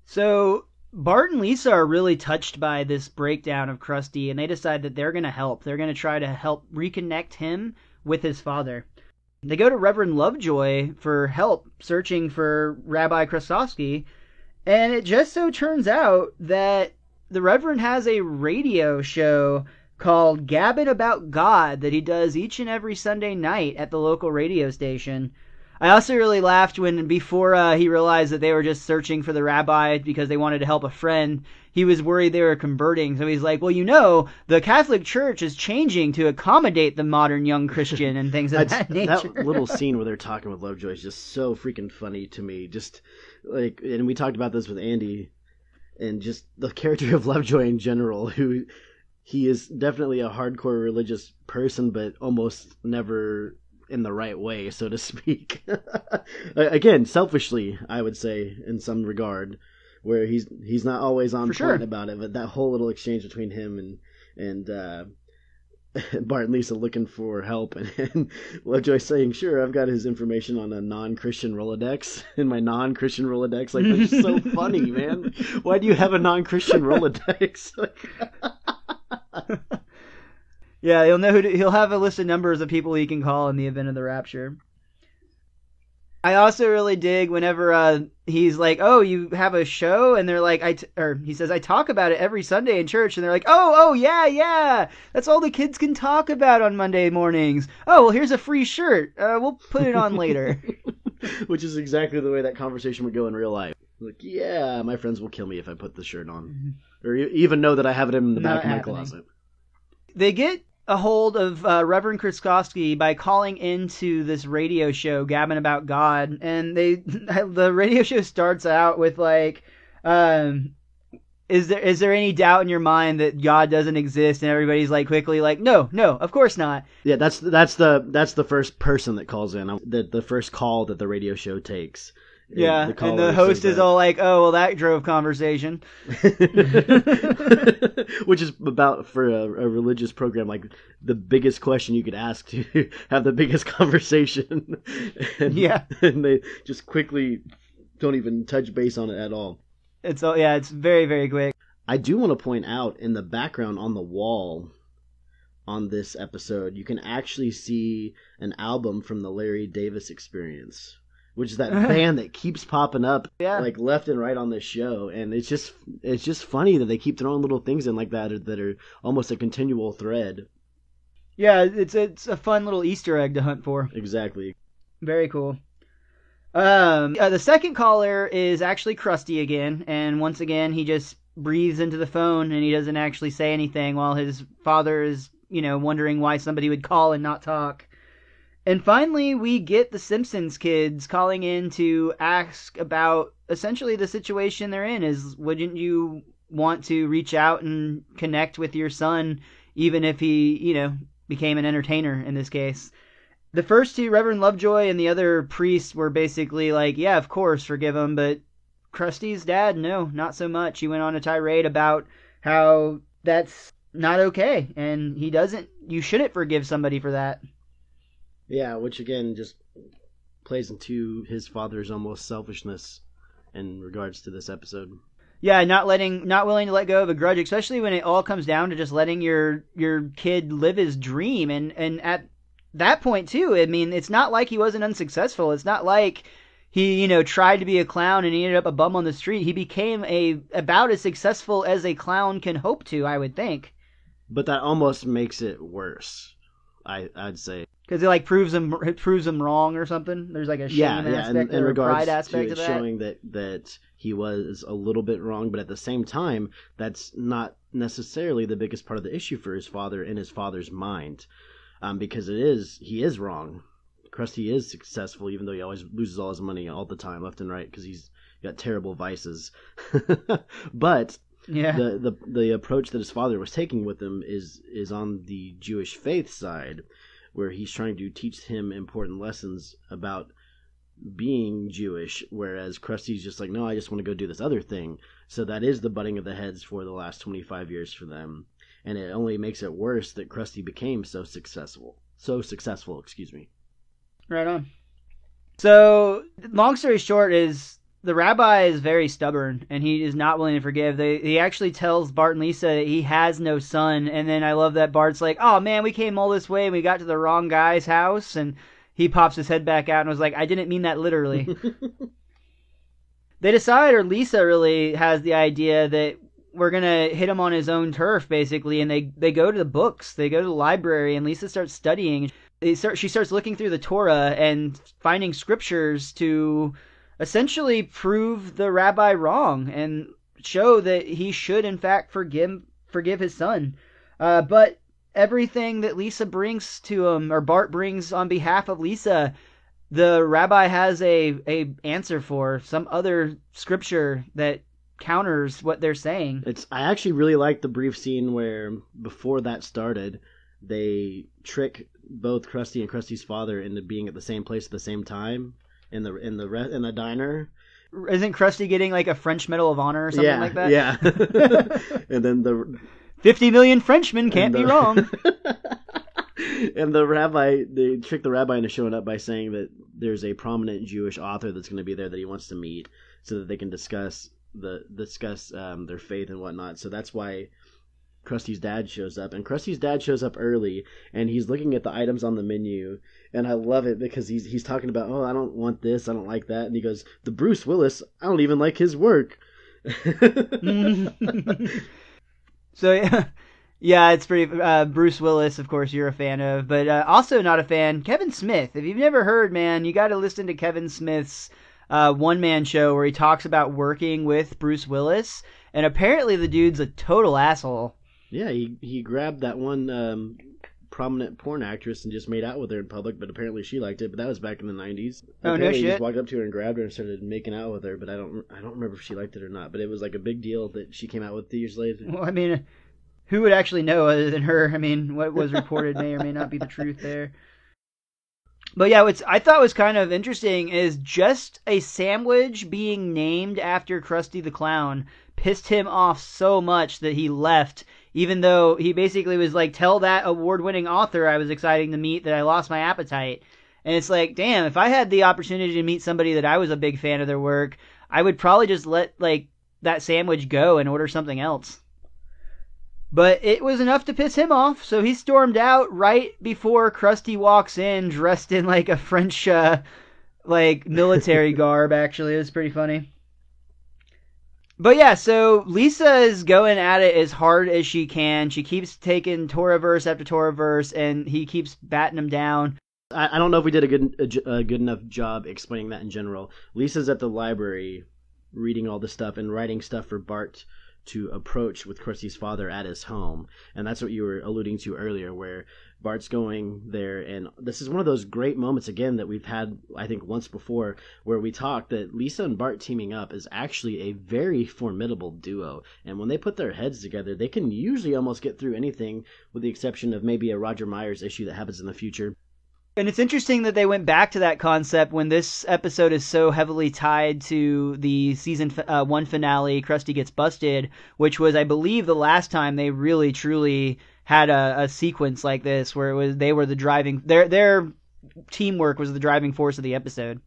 So Bart and Lisa are really touched by this breakdown of Krusty, and they decide that they're going to help. They're going to try to help reconnect him with his father. They go to Reverend Lovejoy for help searching for Rabbi Krustovsky, and it just so turns out that the Reverend has a radio show called Gabbin' About God that he does each and every Sunday night at the local radio station. I also really laughed when, before he realized that they were just searching for the rabbi because they wanted to help a friend, he was worried they were converting. So he's like, well, the Catholic Church is changing to accommodate the modern young Christian and things of that nature. That little scene where they're talking with Lovejoy is just so freaking funny to me. Just like, and we talked about this with Andy, and just the character of Lovejoy in general, who he is definitely a hardcore religious person, but almost never in the right way, so to speak. Again, selfishly, I would say, in some regard, where he's not always on point about it, but that whole little exchange between him and Bart and Lisa looking for help, and Lovejoy saying, sure, I've got his information on a non-Christian Rolodex, in my non-Christian Rolodex. Like, that's just so funny, man. Why do you have a non-Christian Rolodex? Yeah, he'll have a list of numbers of people he can call in the event of the rapture. I also really dig whenever he's like, oh, you have a show? And they're like, he says, I talk about it every Sunday in church. And they're like, oh, yeah. That's all the kids can talk about on Monday mornings. Oh, well, here's a free shirt. We'll put it on later. Which is exactly the way that conversation would go in real life. Like, yeah, my friends will kill me if I put the shirt on. Or even know that I have it in the back of my closet. They get a hold of Reverend Krustovsky by calling into this radio show, Gabbin' About God, and the radio show starts out with like, is there any doubt in your mind that God doesn't exist? And everybody's like quickly like, no, of course not. Yeah, that's the first person that calls in, the first call that the radio show takes. Yeah, and the host is all like, oh, well, that drove conversation. Which is about, for a religious program, like the biggest question you could ask to have the biggest conversation. And they just quickly don't even touch base on it at all. It's very, very quick. I do want to point out, in the background on the wall on this episode, you can actually see an album from the Larry Davis Experience, which is that band that keeps popping up like left and right on this show. And it's just funny that they keep throwing little things in like that are almost a continual thread. Yeah, it's a fun little Easter egg to hunt for. Exactly. Very cool. The second caller is actually Krusty again, and once again he just breathes into the phone and he doesn't actually say anything while his father is, wondering why somebody would call and not talk. And finally, we get the Simpsons kids calling in to ask about essentially the situation they're in. Wouldn't you want to reach out and connect with your son, even if he, became an entertainer in this case? The first two, Reverend Lovejoy and the other priest, were basically like, yeah, of course, forgive him. But Krusty's dad, no, not so much. He went on a tirade about how that's not okay, and you shouldn't forgive somebody for that. Yeah, which again just plays into his father's almost selfishness in regards to this episode. Yeah, not willing to let go of a grudge, especially when it all comes down to just letting your kid live his dream. And at that point too, I mean, it's not like he wasn't unsuccessful. It's not like he, tried to be a clown and he ended up a bum on the street. He became about as successful as a clown can hope to, I would think. But that almost makes it worse, I'd say. Because it proves him wrong or something. There's like a shame aspect or a pride aspect to that. Showing that he was a little bit wrong, but at the same time, that's not necessarily the biggest part of the issue for his father in his father's mind, because he is wrong. Krusty is successful, even though he always loses all his money all the time, left and right, because he's got terrible vices. But yeah, the approach that his father was taking with him is on the Jewish faith side, where he's trying to teach him important lessons about being Jewish, whereas Krusty's just like, no, I just want to go do this other thing. So that is the butting of the heads for the last 25 years for them. And it only makes it worse that Krusty became so successful, excuse me. Right on. So, long story short is the rabbi is very stubborn, and he is not willing to forgive. He actually tells Bart and Lisa that he has no son, and then I love that Bart's like, oh man, we came all this way, and we got to the wrong guy's house, and he pops his head back out and was like, I didn't mean that literally. They decide, or Lisa really has the idea that we're going to hit him on his own turf, basically, and they go to the books, they go to the library, and Lisa starts studying. She starts looking through the Torah and finding scriptures to essentially prove the rabbi wrong and show that he should in fact forgive his son. But everything that Lisa brings to him, or Bart brings on behalf of Lisa, the rabbi has a answer for, some other scripture that counters what they're saying. I actually really like the brief scene where before that started, they trick both Krusty and Krusty's father into being at the same place at the same time. In the diner. Isn't Krusty getting like a French Medal of Honor or something like that? Yeah. And then the 50 million Frenchmen can't be wrong. And they trick the rabbi into showing up by saying that there's a prominent Jewish author that's going to be there that he wants to meet, so that they can discuss their faith and whatnot. So that's why Krusty's dad shows up, and Krusty's dad shows up early, and he's looking at the items on the menu, and I love it because he's talking about, oh, I don't want this, I don't like that, and he goes, the Bruce Willis, I don't even like his work. So yeah, it's pretty. Bruce Willis, of course, you're a fan of, but also not a fan, Kevin Smith. If you've never heard, man, you got to listen to Kevin Smith's one-man show where he talks about working with Bruce Willis, and apparently the dude's a total asshole. Yeah, he grabbed that one prominent porn actress and just made out with her in public, but apparently she liked it. But that was back in the 90s. Oh, apparently no shit. He just walked up to her and grabbed her and started making out with her. But I don't remember if she liked it or not. But it was like a big deal that she came out with 2 years later. Well, I mean, who would actually know other than her? I mean, what was reported may or may not be the truth there. But yeah, what I thought was kind of interesting is just a sandwich being named after Krusty the Clown pissed him off so much that he left, even though he basically was like, tell that award-winning author I was excited to meet that I lost my appetite. And it's like, damn, if I had the opportunity to meet somebody that I was a big fan of their work, I would probably just let like that sandwich go and order something else. But it was enough to piss him off, so he stormed out right before Krusty walks in, dressed in like a French, military garb, actually. It was pretty funny. But yeah, so Lisa is going at it as hard as she can. She keeps taking Torah verse after Torah verse, and he keeps batting him down. I don't know if we did a good enough job explaining that in general. Lisa's at the library reading all this stuff and writing stuff for Bart to approach with Krusty's father at his home. And that's what you were alluding to earlier, where Bart's going there. And this is one of those great moments, again, that we've had, I think, once before, where we talked that Lisa and Bart teaming up is actually a very formidable duo. And when they put their heads together, they can usually almost get through anything, with the exception of maybe a Roger Myers issue that happens in the future. And it's interesting that they went back to that concept when this episode is so heavily tied to the season 1 finale, Krusty Gets Busted, which was, I believe, the last time they really truly had a sequence like this, where they were the driving, their teamwork was the driving force of the episode.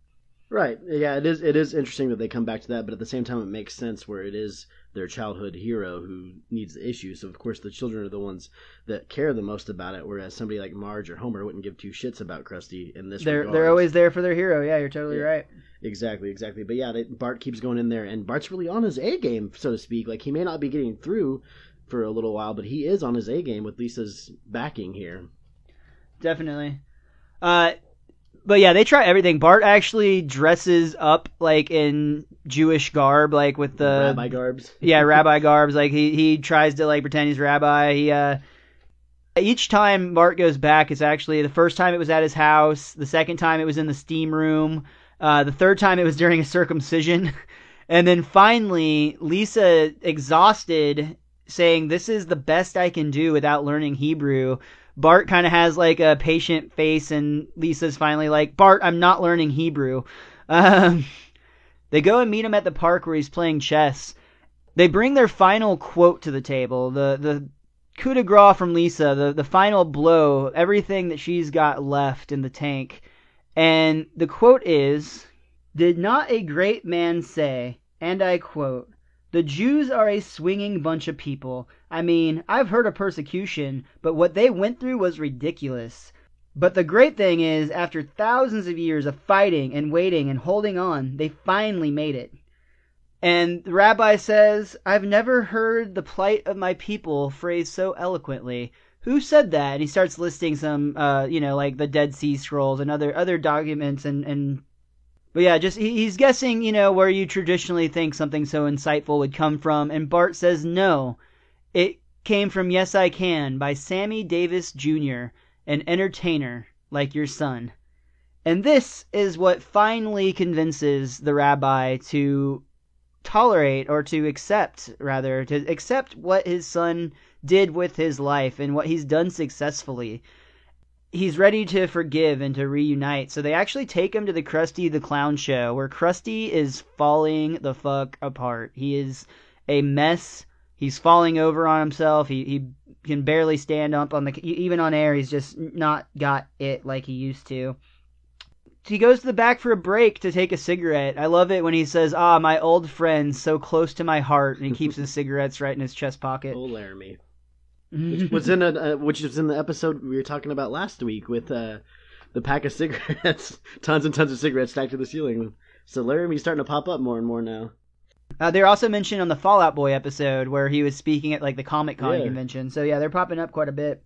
Right. Yeah, it is interesting that they come back to that, but at the same time it makes sense where it is their childhood hero who needs the issue. So of course the children are the ones that care the most about it, whereas somebody like Marge or Homer wouldn't give two shits about Krusty in this regard. They're always there for their hero. Yeah, you're totally right. Exactly. But yeah, Bart keeps going in there, and Bart's really on his A game, so to speak. Like, he may not be getting through for a little while, but he is on his A game with Lisa's backing here. Definitely. But yeah, they try everything. Bart actually dresses up like in Jewish garb, like with the rabbi garbs. Yeah, rabbi garbs. Like he tries to like pretend he's rabbi. Each time Bart goes back, it's actually the first time it was at his house. The second time it was in the steam room. The third time it was during a circumcision. And then finally, Lisa, exhausted, saying, "This is the best I can do without learning Hebrew." Bart kind of has like a patient face, and Lisa's finally like, "Bart, I'm not learning Hebrew." They go and meet him at the park where he's playing chess. They bring their final quote to the table, the coup de grace from Lisa, the final blow, everything that she's got left in the tank. And the quote is, "Did not a great man say, and I quote, 'The Jews are a swinging bunch of people. I mean, I've heard of persecution, but what they went through was ridiculous. But the great thing is, after thousands of years of fighting and waiting and holding on, they finally made it.'" And the rabbi says, "I've never heard the plight of my people phrased so eloquently. Who said that?" And he starts listing some, like the Dead Sea Scrolls and other documents but yeah, just he's guessing, where you traditionally think something so insightful would come from. And Bart says, no, it came from Yes I Can by Sammy Davis Jr., an entertainer like your son. And this is what finally convinces the rabbi to tolerate, or to accept what his son did with his life and what he's done successfully. He's ready to forgive and to reunite. So they actually take him to the Krusty the Clown show, where Krusty is falling the fuck apart. He is a mess. He's falling over on himself. He can barely stand up even on air. He's just not got it like he used to. He goes to the back for a break to take a cigarette. I love it when he says, "Ah, my old friend, so close to my heart," and he keeps his cigarettes right in his chest pocket. Oh, Laramie. Which was in the episode we were talking about last week with the pack of cigarettes, tons and tons of cigarettes stacked to the ceiling. So Laramie's starting to pop up more and more now. They're also mentioned on the Fall Out Boy episode where he was speaking at like the Comic-Con convention. So yeah, they're popping up quite a bit.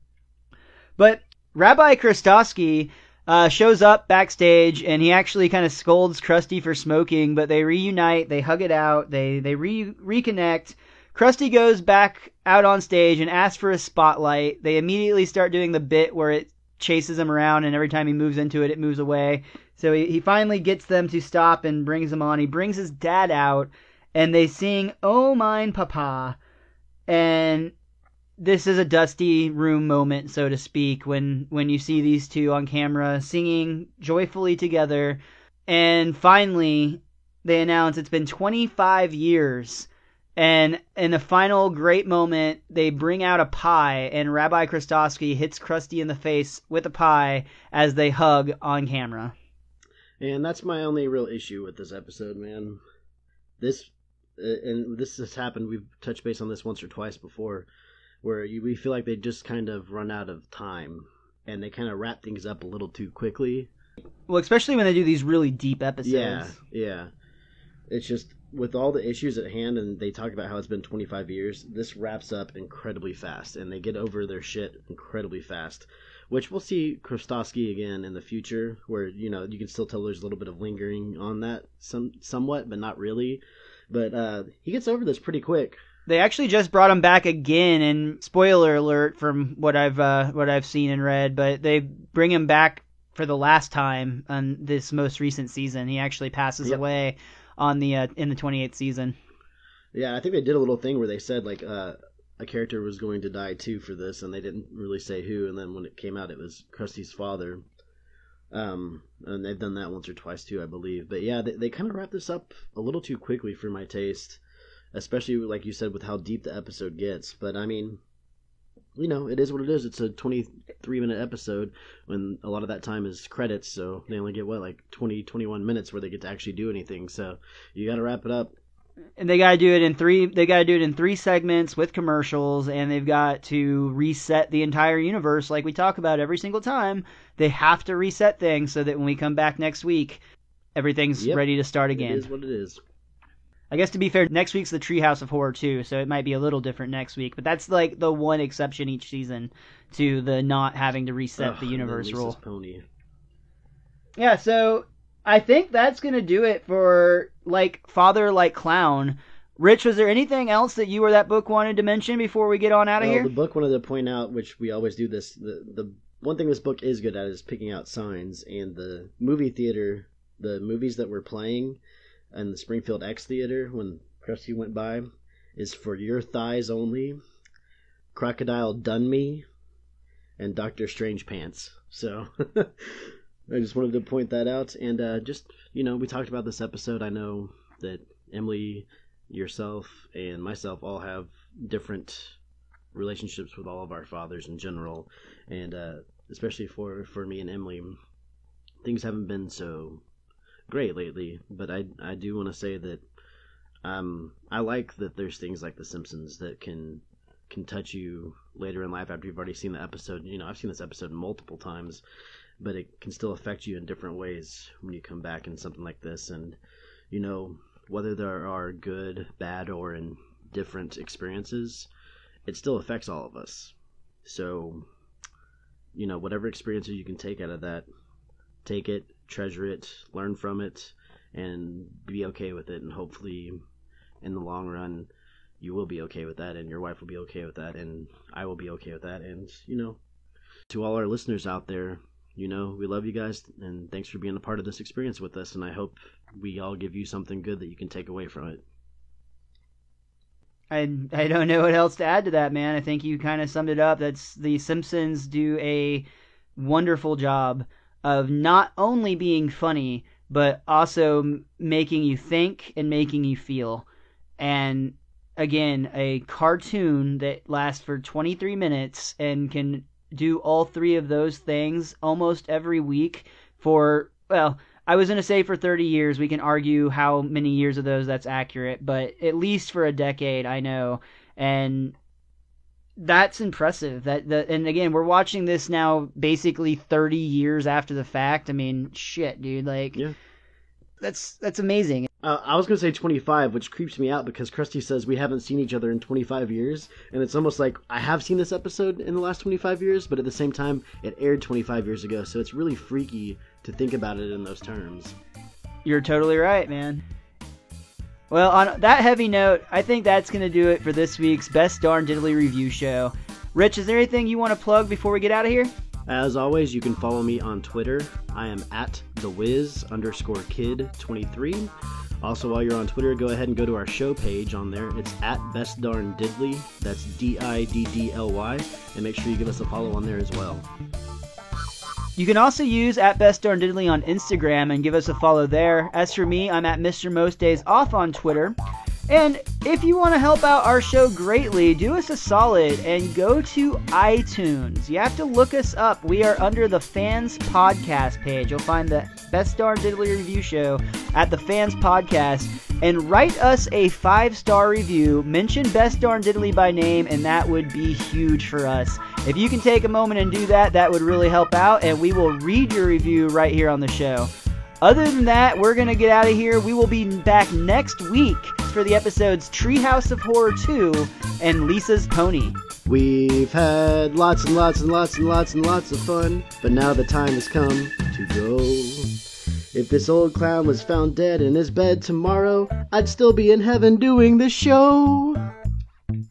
But Rabbi Krustosky shows up backstage, and he actually kind of scolds Krusty for smoking, but they reunite, they hug it out, they reconnect. Krusty goes back out on stage and asks for a spotlight. They immediately start doing the bit where it chases him around, and every time he moves into it, it moves away. So he finally gets them to stop and brings them on. He brings his dad out, and they sing "Oh Mine Papa." And this is a Dusty Room moment, so to speak, when you see these two on camera singing joyfully together. And finally, they announce it's been 25 years. And in the final great moment, they bring out a pie, and Rabbi Krustosky hits Krusty in the face with a pie as they hug on camera. And that's my only real issue with this episode, man. This has happened, we've touched base on this once or twice before, where we feel like they just kind of run out of time, and they kind of wrap things up a little too quickly. Well, especially when they do these really deep episodes. Yeah. It's just, with all the issues at hand, and they talk about how it's been 25 years, this wraps up incredibly fast, and they get over their shit incredibly fast, which we'll see Krustosky again in the future, where, you can still tell there's a little bit of lingering on that somewhat, but not really. But he gets over this pretty quick. They actually just brought him back again, and spoiler alert from what I've seen and read, but they bring him back for the last time on this most recent season. He actually passes away on in the 28th season. Yeah, I think they did a little thing where they said like a character was going to die too for this, and they didn't really say who. And then when it came out, it was Krusty's father. And they've done that once or twice too, I believe. But yeah, they kind of wrap this up a little too quickly for my taste, especially like you said with how deep the episode gets. But I mean, it is what it is. It's a 23-minute episode when a lot of that time is credits, so they only get, 21 minutes where they get to actually do anything. So you got to wrap it up. And they got to do it in three segments with commercials, and they've got to reset the entire universe like we talk about every single time. They have to reset things so that when we come back next week, everything's ready to start again. It is what it is. I guess to be fair, next week's the Treehouse of Horror too, so it might be a little different next week. But that's like the one exception each season to the not having to reset the universe rule. Pony. Yeah, so I think that's going to do it for Father Like Clown. Rich, was there anything else that you or that book wanted to mention before we get on out of here? The book wanted to point out, which we always do this, the one thing this book is good at is picking out signs. And the movie theater, the movies that were playing and the Springfield X Theater when Krusty went by is For Your Thighs Only, Crocodile Done Me, and Doctor Strange Pants. So I just wanted to point that out. And we talked about this episode. I know that Emily, yourself, and myself all have different relationships with all of our fathers in general, and especially for me and Emily, things haven't been so great lately. But I do want to say that I like that there's things like The Simpsons that can touch you later in life after you've already seen the episode. You know, I've seen this episode multiple times, but it can still affect you in different ways when you come back in something like this. And, you know, whether there are good, bad, or indifferent experiences, it still affects all of us. So, you know, whatever experiences you can take out of that, take it, treasure it, learn from it, and be okay with it. And hopefully, in the long run, you will be okay with that, and your wife will be okay with that, and I will be okay with that. And, you know, to all our listeners out there, you know, we love you guys, and thanks for being a part of this experience with us, and I hope we all give you something good that you can take away from it. I don't know what else to add to that, man. I think you kind of summed it up. That's The Simpsons do a wonderful job of not only being funny, but also making you think and making you feel. And again, a cartoon that lasts for 23 minutes and can do all three of those things almost every week for, well, I was going to say for 30 years. We can argue how many years of those that's accurate, but at least for a decade, I know. And that's impressive. And again, we're watching this now basically 30 years after the fact. I mean, shit, dude. Like, yeah. That's amazing. I was going to say 25, which creeps me out because Krusty says we haven't seen each other in 25 years. And it's almost like I have seen this episode in the last 25 years, but at the same time, it aired 25 years ago. So it's really freaky to think about it in those terms. You're totally right, man. Well, on that heavy note, I think that's going to do it for this week's Best Darn Diddly Review Show. Rich, is there anything you want to plug before we get out of here? As always, you can follow me on Twitter. I am at thewiz_kid23. Also, while you're on Twitter, go ahead and go to our show page on there. It's at Best Darn Diddly. That's DIDDLY. And make sure you give us a follow on there as well. You can also use at Best Darn Diddly on Instagram and give us a follow there. As for me, I'm at Mr. Most Days Off on Twitter. And if you want to help out our show greatly, do us a solid and go to iTunes. You have to look us up. We are under the Fans Podcast page. You'll find the Best Darn Diddly Review Show at the Fans Podcast. And write us a 5-star review. Mention Best Darn Diddly by name, and that would be huge for us. If you can take a moment and do that, that would really help out, and we will read your review right here on the show. Other than that, we're going to get out of here. We will be back next week for the episodes Treehouse of Horror 2 and Lisa's Pony. We've had lots and lots and lots and lots and lots of fun, but now the time has come to go. If this old clown was found dead in his bed tomorrow, I'd still be in heaven doing this show.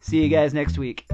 See you guys next week.